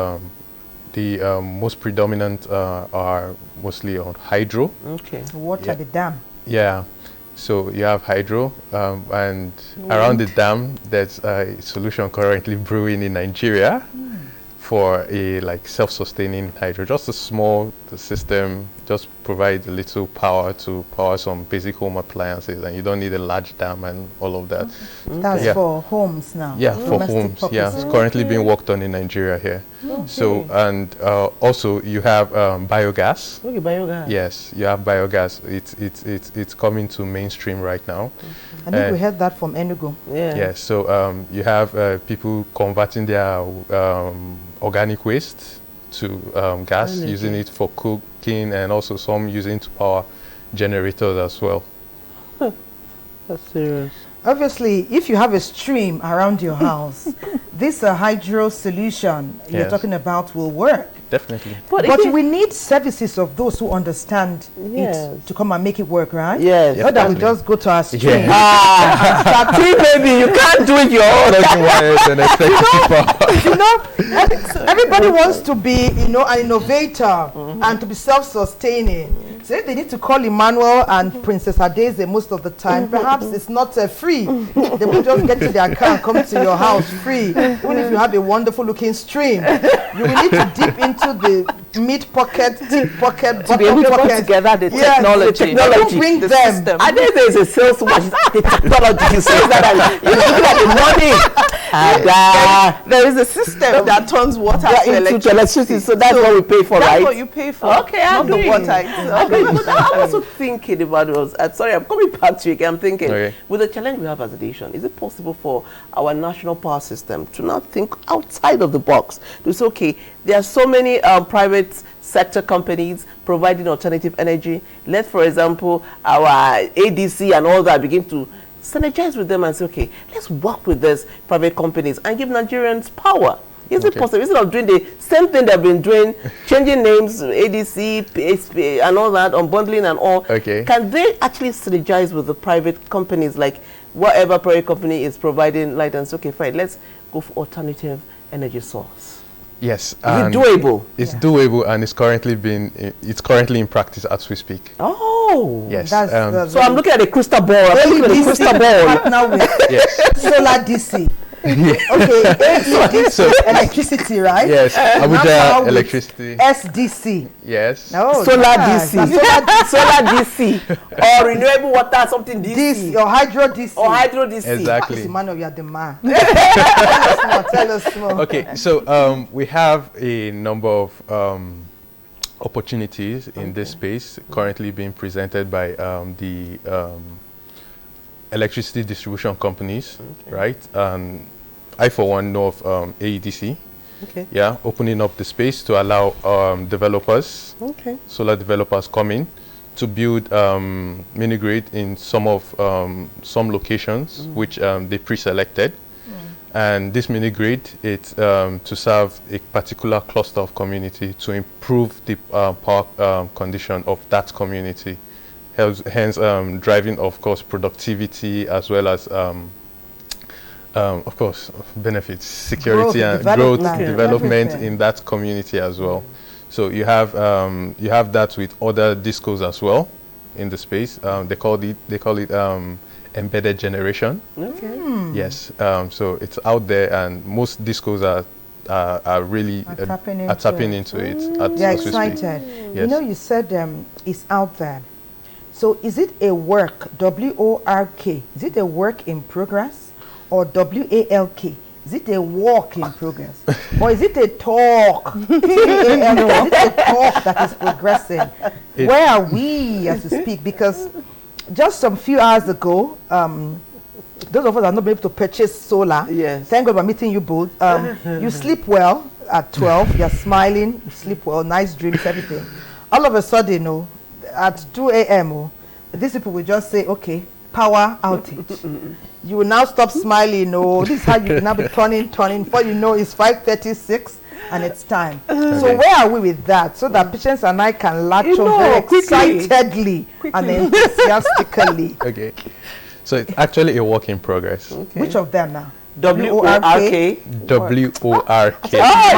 the most predominant are mostly on hydro. Okay. Water, the dam. Yeah. So you have hydro, and around the dam, there's a solution currently brewing in Nigeria for a self-sustaining hydro. Just a small system, just provide a little power to power some basic home appliances, and you don't need a large dam and all of that. That's for homes now. Yeah, for homes. Purposes. Yeah, it's currently being worked on in Nigeria here. So, and also you have biogas. Okay, biogas. Yes, you have biogas. It's coming to mainstream right now. I think we heard that from Enugu. Yes, so you have people converting their organic waste to gas, using it for cooking, and also some using to power generators as well. That's serious. Obviously, if you have a stream around your house, this hydro solution you're talking about will work. Definitely. But we need services of those who understand it to come and make it work, right? Yes. Not that we just go to our stream. Baby, you can't do it your own. Everybody wants to be, an innovator and to be self-sustaining. So if they need to call Emmanuel and Princess Adesanya most of the time, perhaps it's not free. They will just get to their car and come to your house free. Even if you have a wonderful looking stream, you will need to dip into the mid pocket, deep pocket, to be able to put together the technology. Who bring the them? system. I think there is a saleswoman. The technology. You say that you're looking at the money. There is a system that turns water to electricity. So that's what we pay for, that's right? That's what you pay for. Okay, not the water. But I'm also thinking about it. Sorry, I'm coming back to you again. I'm thinking, with the challenge we have as a nation, is it possible for our national power system to not think outside of the box? To say, okay, there are so many private sector companies providing alternative energy. Let, for example, our ADC and all that begin to synergize with them and say, okay, let's work with these private companies and give Nigerians power? Is it possible? Instead of doing the same thing they've been doing, changing names, ADC, PSP, and all that, unbundling and all, can they actually synergize with the private companies, like whatever private company is providing light, and say, okay, fine, let's go for alternative energy source? Yes. Is it doable? It's doable, and it's currently in practice as we speak. Oh. Yes. So I'm looking at a crystal ball. Partner with solar DC. Okay, So, electricity, right? Yes, Abuja electricity. SDC. Yes. Solar DC. Solar DC. Or renewable water, something DC. Or hydro DC. Or hydro DC. Exactly. Emmanuel, you are the man. Tell us more. Okay, so we have a number of opportunities in this space currently being presented by the electricity distribution companies, right? I, for one, know of AEDC. Okay. Yeah, opening up the space to allow developers, solar developers, come in to build mini grid in some locations which they pre-selected. And this mini grid, it's to serve a particular cluster of community to improve the power condition of that community. Hence, driving, of course, productivity, as well as, of course, benefits, security, and growth, development in that community as well. So you have that with other discos as well in the space. They call it embedded generation. Okay. Yes. So it's out there, and most discos are really tapping into it. They're excited. Yes. You know, you said it's out there. So is it a work, W-O-R-K, is it a work in progress, or W-A-L-K? Is it a walk in progress? Or is it a talk? Is it a talk that is progressing? Where are we as we speak? Because just some few hours ago, those of us are not able to purchase solar. Yes. Thank God we're meeting you both. You sleep well at 12, you're smiling, you sleep well, nice dreams, everything. All of a sudden, at 2 a.m., these people will just say, okay, power outage. You will now stop smiling. This is how you will now be turning. Before you know, it's 5:36 and it's time. So where are we with that? So that patients and I can latch on very excitedly and enthusiastically. Okay. So it's actually a work in progress. Okay. Which of them now? W-O-R-K. W-O-R-K. Oh,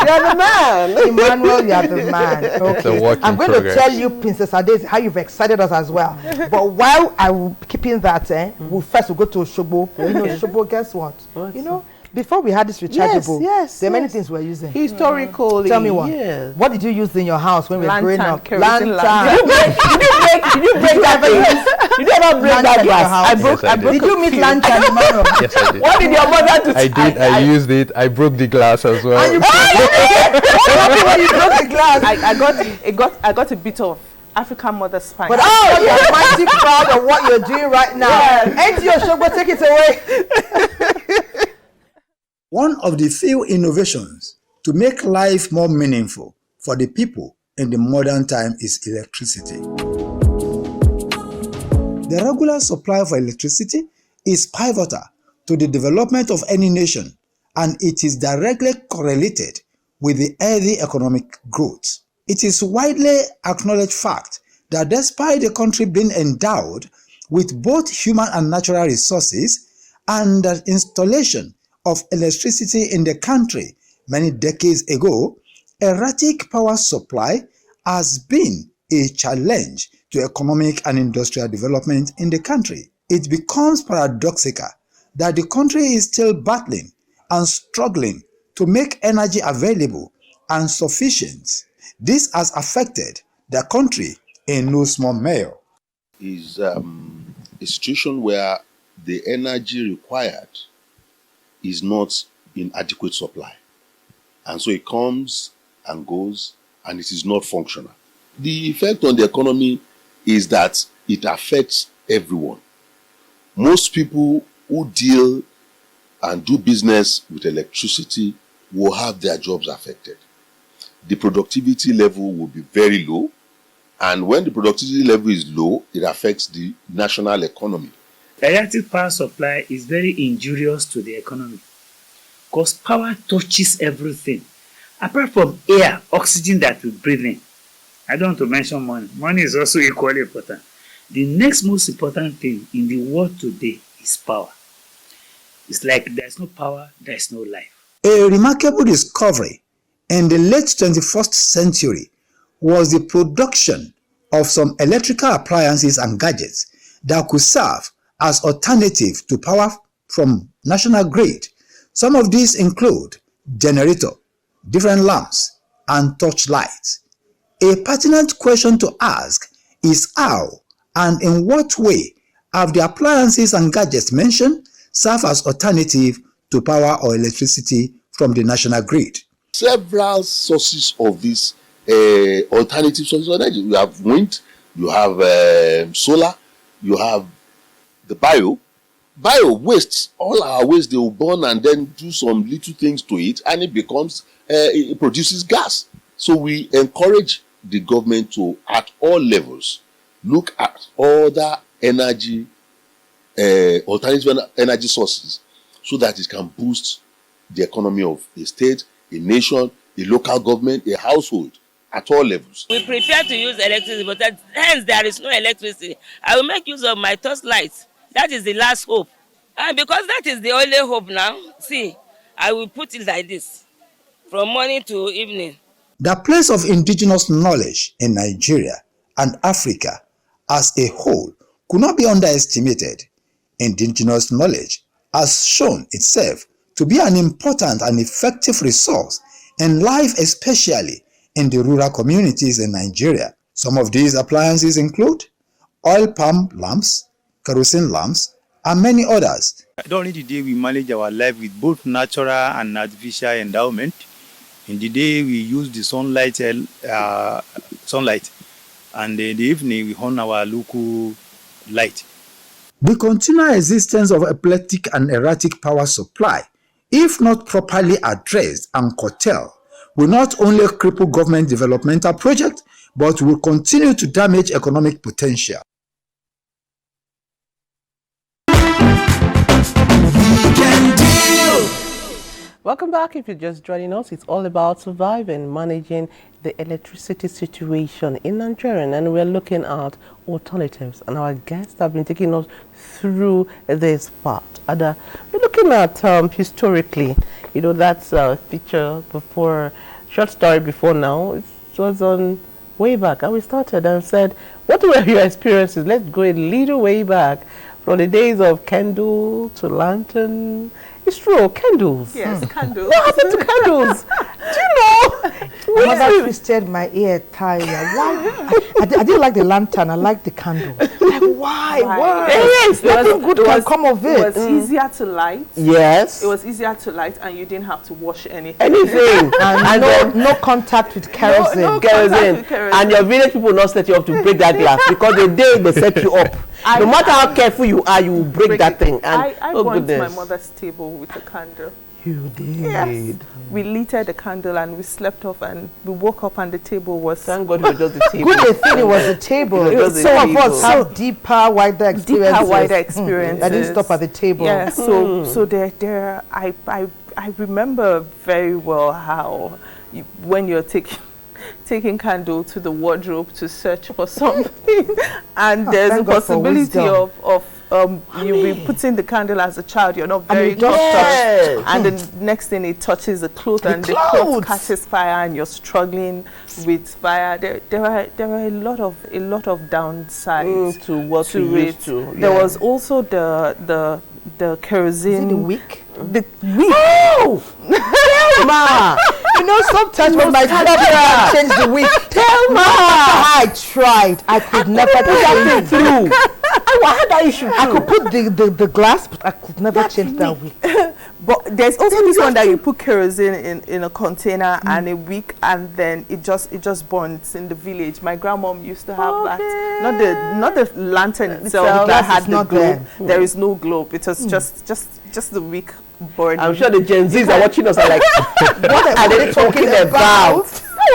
you're the man. Emmanuel, you're the man. Okay. I'm going to tell you, Princess Ades, how you've excited us as well. But while I will be keeping that, we'll first go to Oshobo. Oshobo, guess what? Before we had this rechargeable, there are many things we're using. Historically. Tell me one. Yes. What did you use in your house when we were growing up? Lantern. Did you break that thing? Did you ever break that glass? I broke. Did you meet lantern, Emmanuel? Yes, I did. What did your mother do? I did. I used it. I broke the glass as well. And you when you broke the glass? I got a bit of African mother spine. But you're mighty proud of what you're doing right now. Ain't your show, but take it away. One of the few innovations to make life more meaningful for the people in the modern time is electricity. The regular supply of electricity is pivotal to the development of any nation, and it is directly correlated with the healthy economic growth. It is widely acknowledged fact that despite the country being endowed with both human and natural resources, and the installation of electricity in the country many decades ago, erratic power supply has been a challenge to economic and industrial development in the country. It becomes paradoxical that the country is still battling and struggling to make energy available and sufficient. This has affected the country in no small measure. Is a situation where the energy required is not in adequate supply. And so it comes and goes, and it is not functional. The effect on the economy is that it affects everyone. Most people who deal and do business with electricity will have their jobs affected. The productivity level will be very low, and when the productivity level is low, it affects the national economy. Electric power supply is very injurious to the economy because power touches everything. Apart from air, oxygen that we breathe in. I don't want to mention money. Money is also equally important. The next most important thing in the world today is power. It's like there's no power, there's no life. A remarkable discovery in the late 21st century was the production of some electrical appliances and gadgets that could serve as alternative to power from national grid. Some of these include generator, different lamps, and torchlights. A pertinent question to ask is how and in what way have the appliances and gadgets mentioned serve as alternative to power or electricity from the national grid? Several sources of these alternative sources of energy. You have wind, you have solar, you have the bio waste. All our waste, they will burn and then do some little things to it, and it becomes it produces gas. So we encourage the government to, at all levels, look at other energy alternative energy sources so that it can boost the economy of a state, a nation, a local government, a household, at all levels. We prepare to use electricity, but hence there is no electricity. I will make use of my torch lights. That is the last hope. And because that is the only hope now, see, I will put it like this, from morning to evening. The place of indigenous knowledge in Nigeria and Africa as a whole could not be underestimated. Indigenous knowledge has shown itself to be an important and effective resource in life, especially in the rural communities in Nigeria. Some of these appliances include oil palm lamps, kerosene lamps, and many others. During the day, we manage our life with both natural and artificial endowment. In the day, we use the sunlight, and in the evening, we on our local light. The continual existence of epileptic and erratic power supply, if not properly addressed and curtailed, will not only cripple government developmental projects, but will continue to damage economic potential. Welcome back. If you're just joining us, it's all about surviving, managing the electricity situation in Nigeria, and we're looking at alternatives. And our guests have been taking us through this part. And we're looking at historically, you know, that's a feature before, short story before now. It was on way back, and we started and said, what were your experiences? Let's go a little way back, from the days of candle to lantern. It's true, candles. Yes, candles. What happened to candles? Do you know? My mother twisted my ear tie. Why? I didn't like the lantern. I liked the candle. Like, why? Yes, nothing good can come of it. It was easier to light. Yes. It was easier to light, and you didn't have to wash anything. And no contact with kerosene. No kerosene. And your village people not set you up to break that glass, because the day they set you up, no matter how careful you are, you will break that thing. And I went to my mother's table with a candle. You did? Yes. We lighted the candle and we slept off, and we woke up and the table was... Thank God it was just the table. Good thing it was the table. Some of us have deeper, wider experiences. I didn't stop at the table. Yeah, so there I remember very well how when you're taking candle to the wardrobe to search for something, and there's a possibility of you be putting the candle as a child, you're not very touched, and the next thing it touches the cloth, and the cloth catches fire, and you're struggling with fire. There were a lot of downsides to what we used to. There was also the kerosene. Is it the wick? The wick. Oh! Ma! You know, sometimes when my brother changed the wick, tell ma! I tried. I could never put that through. I had that issue. I could put the glass, but I could never change that wick. But there's also this one that you put kerosene in a container and a wick, and then it just burns in the village. My grandmom used to have that. Not the lantern itself that had the globe. There is no globe. It was just the wick burning. I'm sure the Gen Zs are watching us and like, what are they talking about?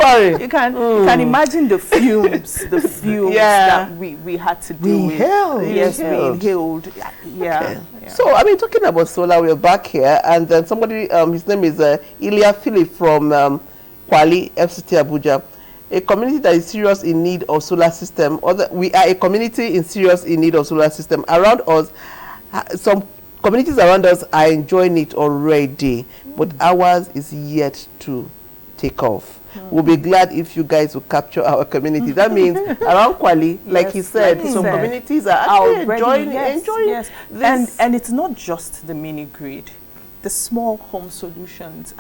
worry. You can imagine the fumes that we had to deal with. Yes, we inhaled. Yeah. So, I mean, talking about solar, we're back here, and then somebody, his name is Ilya Philip from Kwali, FCT Abuja. A community that is serious in need of solar system. We are a community in serious in need of solar system. Around us, some communities around us are enjoying it already, but ours is yet to take off. We'll be glad if you guys will capture our community. That means around Kwali, like he said, some communities are actually enjoying this. And it's not just the mini grid, the small home solutions.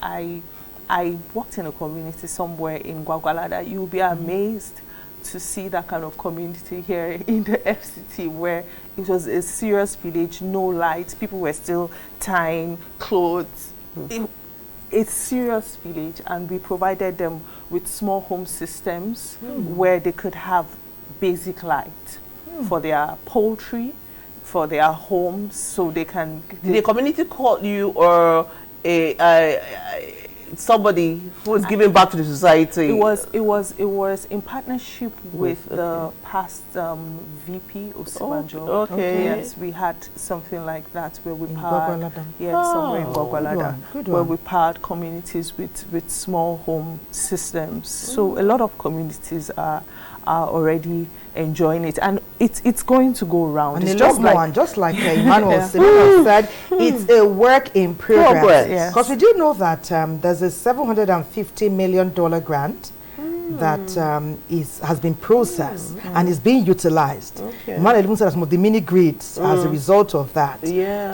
I worked in a community somewhere in Gwagwalada. You'll be amazed to see that kind of community here in the FCT, where it was a serious village, no lights, people were still tying clothes. It's serious village, and we provided them with small home systems where they could have basic light for their poultry, for their homes, so they can. Did the community call you or somebody who was giving back to the society? It was in partnership with the past VP Osibanjo. Yes, we had something like that where we powered somewhere in Gwagwalada, where we powered communities with small home systems. So a lot of communities are already enjoying it, and it's going to go around. And just like Emmanuel said, it's a work in progress. Because we do know that there's a $750 million grant that has been processed and is being utilized. Emmanuel even said some of the mini grids as a result of that.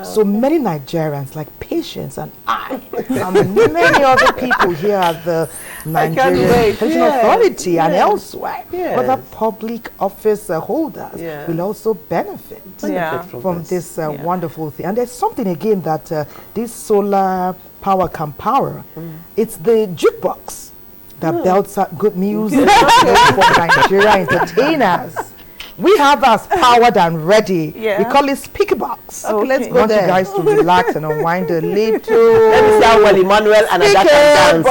So many Nigerians, like patients and I, and many other people here at the Nigerian Pension Authority and elsewhere, other public office holders will also benefit from this wonderful thing. And there's something again that this solar power can power. It's the jukebox that belts out good music for Nigerian entertainers. We have us powered and ready. We call it Speakerbox. Let's go want there. You guys to relax and unwind a little. Let me see how well Emmanuel and Adesanya dance.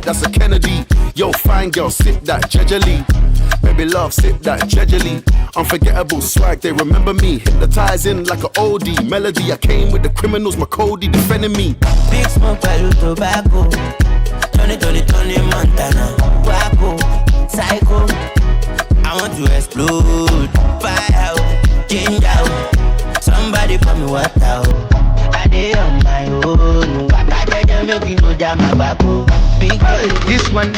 That's a Kennedy. Yo, fine girl, sip that jejely. Baby love, sip that jejely. Unforgettable swag, they remember me. Hypnotizing like an oldie melody. I came with the criminals, my Cody defending me. Big smoke, value tobacco. Tony, Montana. Waco, psycho. I want to explode. Fire out, change out. Somebody call me what out. I dey on my own. I dey make you know that my back. This one.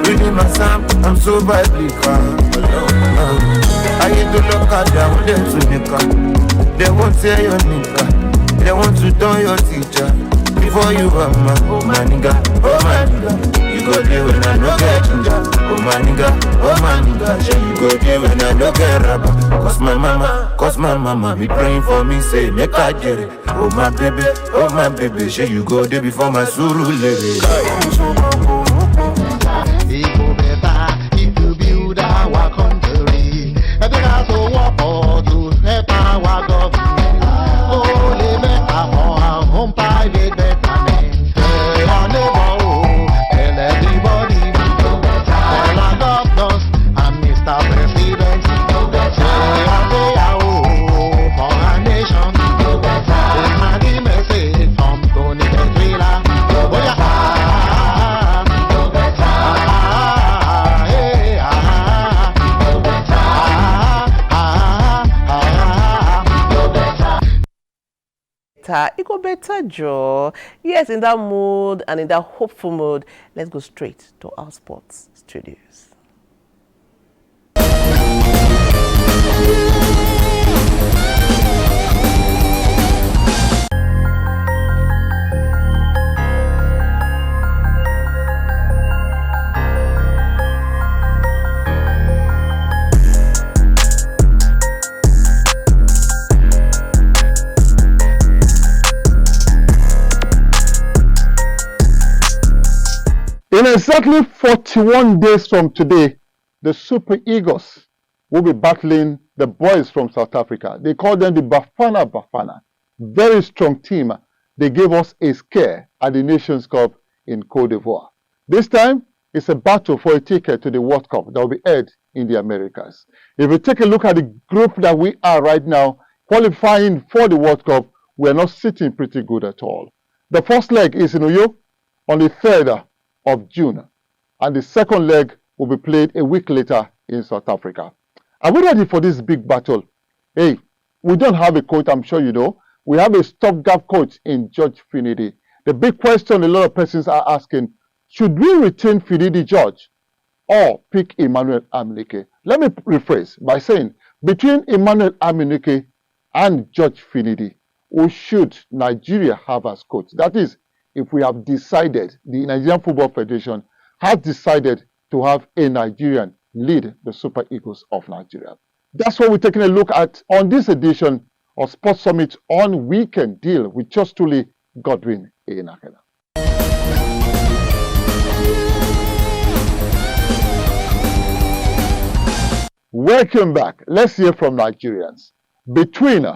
Reading my psalm, I'm so biblical. I need to look at them with them to nigga. They won't say your nigga. They want to turn your teacher. Before you are my nigga, oh my nigga. You go there when I no get ginger. Oh my nigga, you go there when I no get rubber. Cause my mama Cause my mama be praying for me, say make I get it. Oh my baby, shey you go there before my suru lady. It go better if you build our country. I think I so walk or to help our government. Oh, live better for our home private betterment. Tell our neighbor, tell everybody, tell our governors and Mr. President. Say for our nation. This na the message from Tony Petrila. Oh yeah. It go better, Joe. Yes, in that mood and in that hopeful mood, let's go straight to our sports studios. In exactly 41 days from today, the Super Eagles will be battling the boys from South Africa. They call them the Bafana Bafana. Very strong team. They gave us a scare at the Nations Cup in Cote d'Ivoire. This time, it's a battle for a ticket to the World Cup that will be held in the Americas. If you take a look at the group that we are right now, qualifying for the World Cup, we are not sitting pretty good at all. The first leg is in Uyo on the 3rd of June, and the second leg will be played a week later in South Africa. Are we ready for this big battle? Hey, we don't have a coach, I'm sure you know. We have a stopgap coach in George Trinity. The big question a lot of persons are asking, should we retain Trinity George or pick Emmanuel Amunike? Let me rephrase by saying, between Emmanuel Amunike and George Trinity, who should Nigeria have as coach? That is, if we have decided, the Nigerian Football Federation has decided to have a Nigerian lead the Super Eagles of Nigeria. That's what we're taking a look at on this edition of Sports Summit on Weekend Deal with just truly Godwin Enakena. Welcome back. Let's hear from Nigerians. Between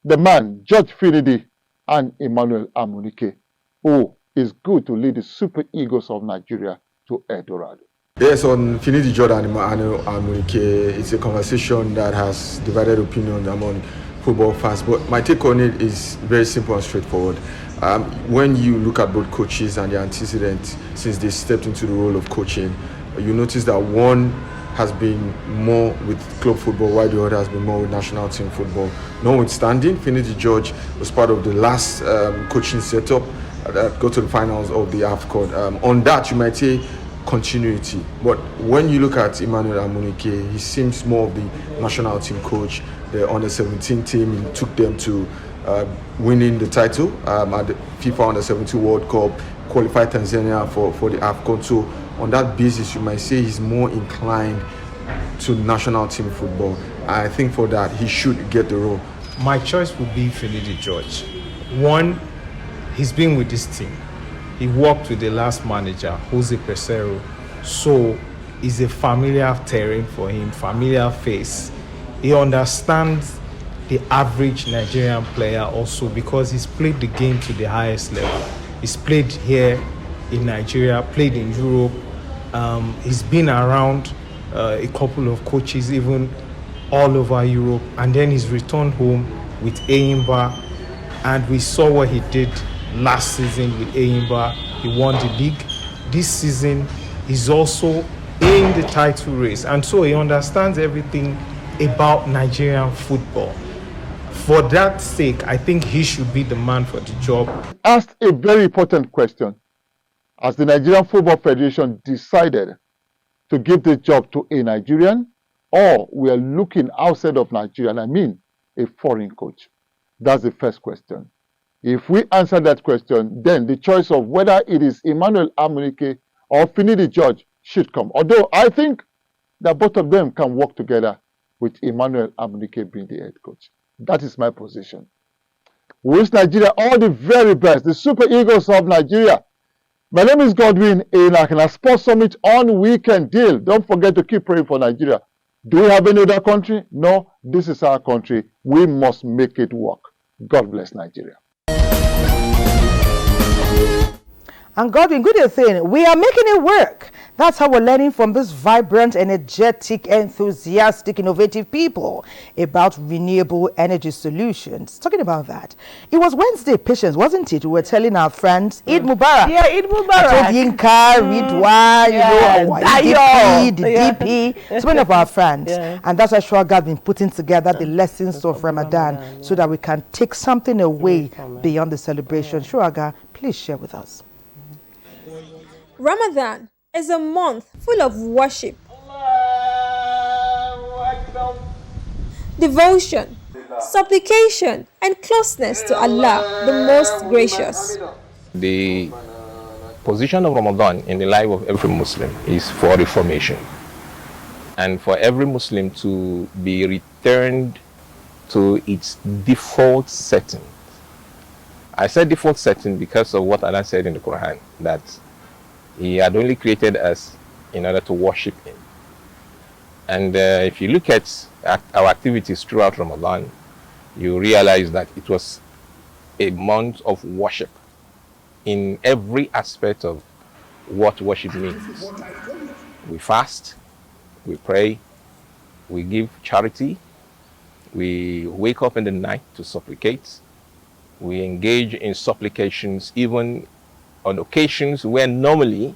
the man, George Trinity, and Emmanuel Amunike, who is good to lead the Super Eagles of Nigeria to El Dorado. Yes, on Trinity George and Emmanuel Amunike, it's a conversation that has divided opinion among football fans, but my take on it is very simple and straightforward. When you look at both coaches and their antecedents since they stepped into the role of coaching, you notice that one has been more with club football while the other has been more with national team football. Notwithstanding, Trinity George was part of the last coaching setup that got to the finals of the AFCON. On that, you might say continuity. But when you look at Emmanuel Amunike, he seems more of the national team coach. The under-17 team, he took them to winning the title at the FIFA Under-17 World Cup, qualified Tanzania for the AFCON. So on that basis, you might say he's more inclined to national team football. I think for that, he should get the role. My choice would be Trinity George. One, he's been with this team. He worked with the last manager, Jose Pesero. So it's a familiar terrain for him, familiar face. He understands the average Nigerian player also because he's played the game to the highest level. He's played here in Nigeria, played in Europe. He's been around a couple of coaches, even all over Europe. And then he's returned home with Eyimba. And we saw what he did last season with Eyimba. He won the league. This season, he's also in the title race. And so he understands everything about Nigerian football. For that sake, I think he should be the man for the job. Asked a very important question. Has the Nigerian Football Federation decided to give the job to a Nigerian, or we are looking outside of Nigeria, and I mean a foreign coach? That's the first question. If we answer that question, then the choice of whether it is Emmanuel Amunike or Trinity George should come. Although I think that both of them can work together with Emmanuel Amunike being the head coach. That is my position. We wish Nigeria all the very best, the Super Eagles of Nigeria. My name is Godwin Enakina, Sports Summit on Weekend Deal. Don't forget to keep praying for Nigeria. Do we have any other country? No, this is our country. We must make it work. God bless Nigeria. And Godwin, good thing, we are making it work. That's how we're learning from this vibrant, energetic, enthusiastic, innovative people about renewable energy solutions. Talking about that, it was Wednesday, Patience, wasn't it? We were telling our friends, Eid Mubarak. Yeah, Eid Mubarak. I told Yinka, Ridwan, the DP, so many of our friends. Yeah. And that's why Shuaga has been putting together the lessons of Ramadan so that we can take something away beyond the celebration. Shuaga, please share with us. Ramadan is a month full of worship, devotion, supplication, and closeness to Allah, the Most Gracious. The position of Ramadan in the life of every Muslim is for reformation and for every Muslim to be returned to its default setting. I said default setting because of what Allah said in the Quran, that He had only created us in order to worship Him. And if you look at our activities throughout Ramadan, you realize that it was a month of worship in every aspect of what worship means. We fast, we pray, we give charity, we wake up in the night to supplicate, we engage in supplications even on occasions where normally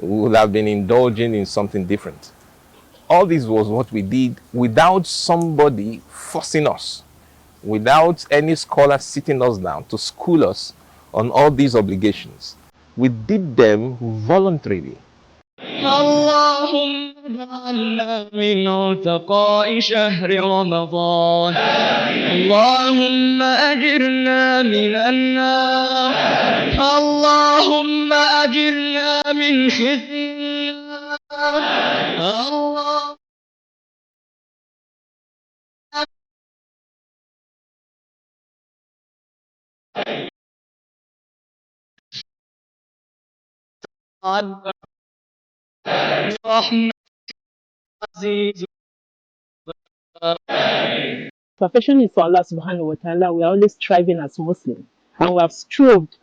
we would have been indulging in something different. All this was what we did without somebody forcing us, without any scholar sitting us down to school us on all these obligations. We did them voluntarily. اللهم اجعلنا من عتقاء شهر رمضان اللهم أجرنا من النار اللهم أجرنا من خزي النار Perfection is for Allah subhanahu wa ta'ala. We are always striving as Muslims. And we have strived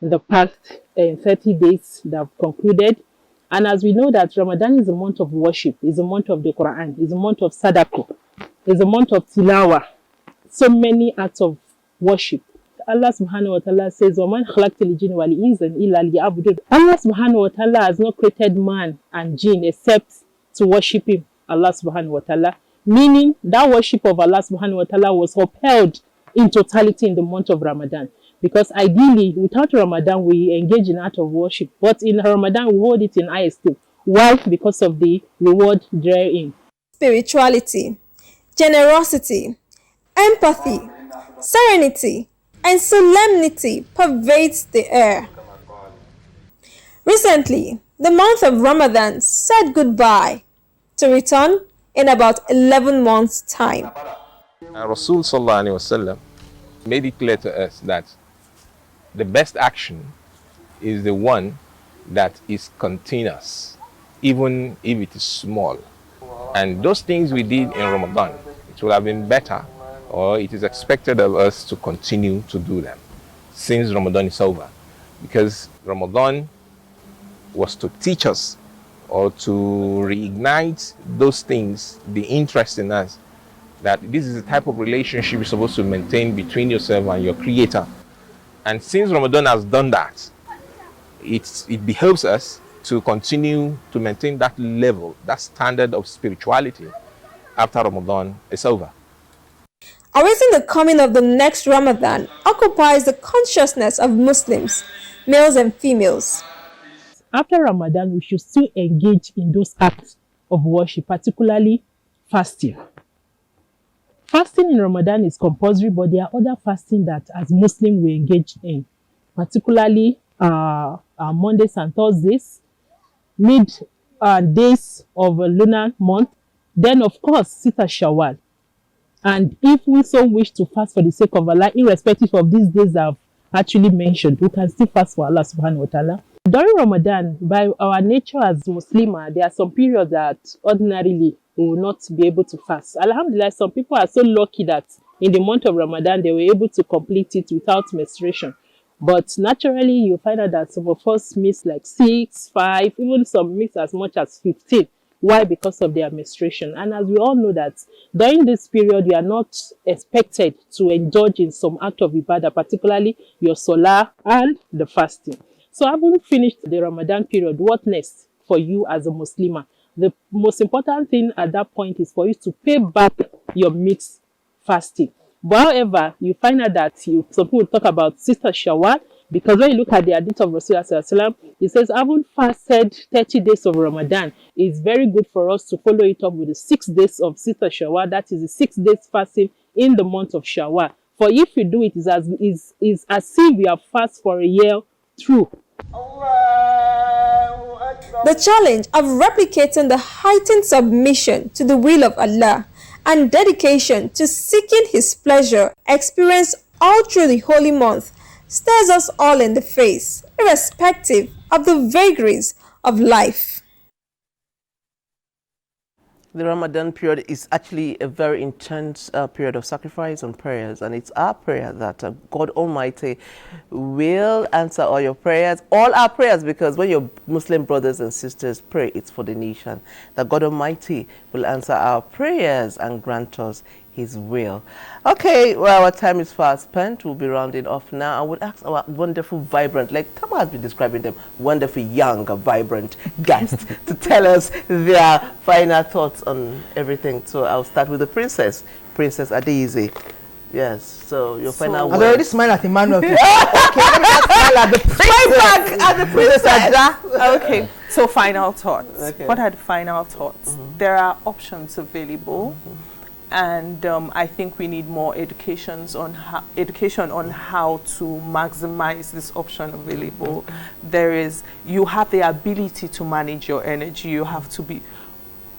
in the past 30 days that have concluded. And as we know that Ramadan is a month of worship, is a month of the Quran, is a month of Sadaqah, is a month of Tilawa. So many acts of worship. Allah subhanahu wa ta'ala says, وَمَنْ خَلَقْتِ الْجِنَّ وَالْإِنسَ إِلَّا لِيَعْبُدُونِ. Allah subhanahu wa ta'ala has not created man and jinn except to worship him, Allah subhanahu wa ta'ala. Meaning that worship of Allah subhanahu wa ta'ala was upheld in totality in the month of Ramadan. Because ideally, without Ramadan, we engage in act of worship. But in Ramadan, we hold it in high esteem. Why? Because of the reward therein. Spirituality, generosity, empathy, serenity, and solemnity pervades the air. Recently, the month of Ramadan said goodbye to return in about 11 months' time. Rasul sallallahu alaihi wasallam made it clear to us that the best action is the one that is continuous, even if it is small. And those things we did in Ramadan, it would have been better, or it is expected of us to continue to do them since Ramadan is over. Because Ramadan was to teach us or to reignite those things, the interest in us, that this is the type of relationship you're supposed to maintain between yourself and your Creator. And since Ramadan has done that, it behoves us to continue to maintain that level, that standard of spirituality after Ramadan is over. Awaiting the coming of the next Ramadan occupies the consciousness of Muslims, males and females. After Ramadan, we should still engage in those acts of worship, particularly fasting. Fasting in Ramadan is compulsory, but there are other fasting that as Muslims we engage in, particularly Mondays and Thursdays, days of a lunar month, then of course Sita Shawwal. And if we so wish to fast for the sake of Allah, irrespective of these days I've actually mentioned, we can still fast for Allah subhanahu wa ta'ala. During Ramadan, by our nature as Muslimah, there are some periods that ordinarily we will not be able to fast. Alhamdulillah, some people are so lucky that in the month of Ramadan, they were able to complete it without menstruation. But naturally, you find out that some of us miss like 6, 5, even some miss as much as 15. Why? Because of their menstruation. And as we all know that during this period, you are not expected to indulge in some act of ibadah, particularly your salah and the fasting. So having finished the Ramadan period, what next for you as a Muslimah? The most important thing at that point is for you to pay back your mixed fasting. But however, you find out that some people talk about Sister Shawwal, because when you look at the hadith of Rasulullah, it says, having fasted 30 days of Ramadan, it's very good for us to follow it up with the 6 days of Sister Shawwal. That is the 6 days fasting in the month of Shawwal. For if you do it, it's as if we have fasted for a year through. The challenge of replicating the heightened submission to the will of Allah and dedication to seeking His pleasure experienced all through the holy month stares us all in the face, irrespective of the vagaries of life. The Ramadan period is actually a very intense period of sacrifice and prayers, and it's our prayer that God Almighty will answer all your prayers, all our prayers, because when your Muslim brothers and sisters pray, it's for the nation, that God Almighty will answer our prayers and grant us His will. Okay, well, our time is fast spent. We'll be rounding off now. I would ask our wonderful, vibrant, like Tama has been describing them, wonderful, young, vibrant guests to tell us their final thoughts on everything. So I'll start with the Princess Adeze. Yes, so your final word. I already smile at Emmanuel. Okay, let me just smile at the Princess. Back at the Princess. Okay, so final thoughts. Okay. What are the final thoughts? There are options available. And I think we need more education on how to maximize this option available. You have the ability to manage your energy. You have to be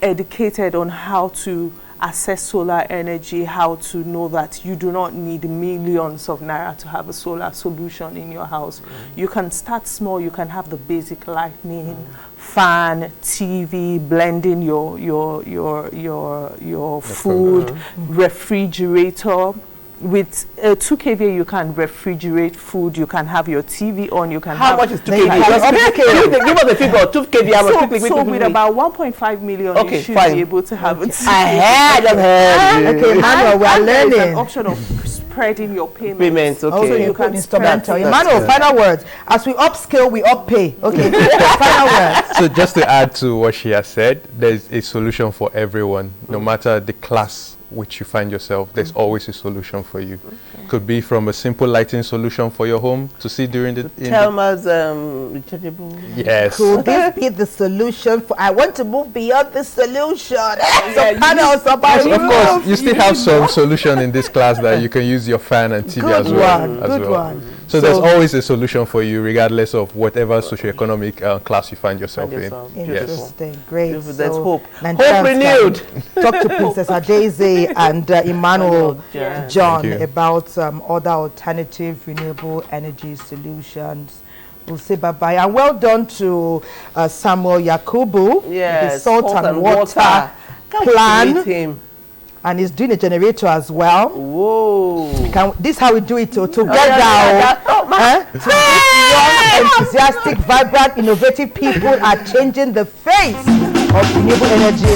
educated on how to assess solar energy, how to know that you do not need millions of naira to have a solar solution in your house. You can start small. You can have the basic lighting, fan, TV, blending your food, refrigerator. With 2 kVA, you can refrigerate food. You can have your TV on. You can. How much is 2 kVA? Give us the figure. 2 kVA. So with about 1.5 million, you should be able to have it. I heard. Okay, Emmanuel, we are learning. There's an option of spreading your payments. Okay. Also, you can instrumental. Emmanuel, final words. As we upscale, we uppay. Okay, final words. So just to add to what she has said, there's a solution for everyone, no matter the class which you find yourself. There's always a solution for you. Could be from a simple lighting solution for your home to see during the Telma's rechargeable. Yes. Could this be the solution for? I want to move beyond the solution. Some panels, of course, you still have some solution in this class that you can use your fan and TV as well. Good one. So there's always a solution for you, regardless of whatever socioeconomic class you find yourself in. Interesting, great. Beautiful. There's hope. Hope renewed. Talk to Princess Adeze and Emmanuel John about other alternative renewable energy solutions. We'll say bye-bye. And well done to Samuel Yakubu, the Salt and Water Plan. And he's doing a generator as well. Whoa. This is how we do it together. Young, enthusiastic, vibrant, innovative people are changing the face of renewable energy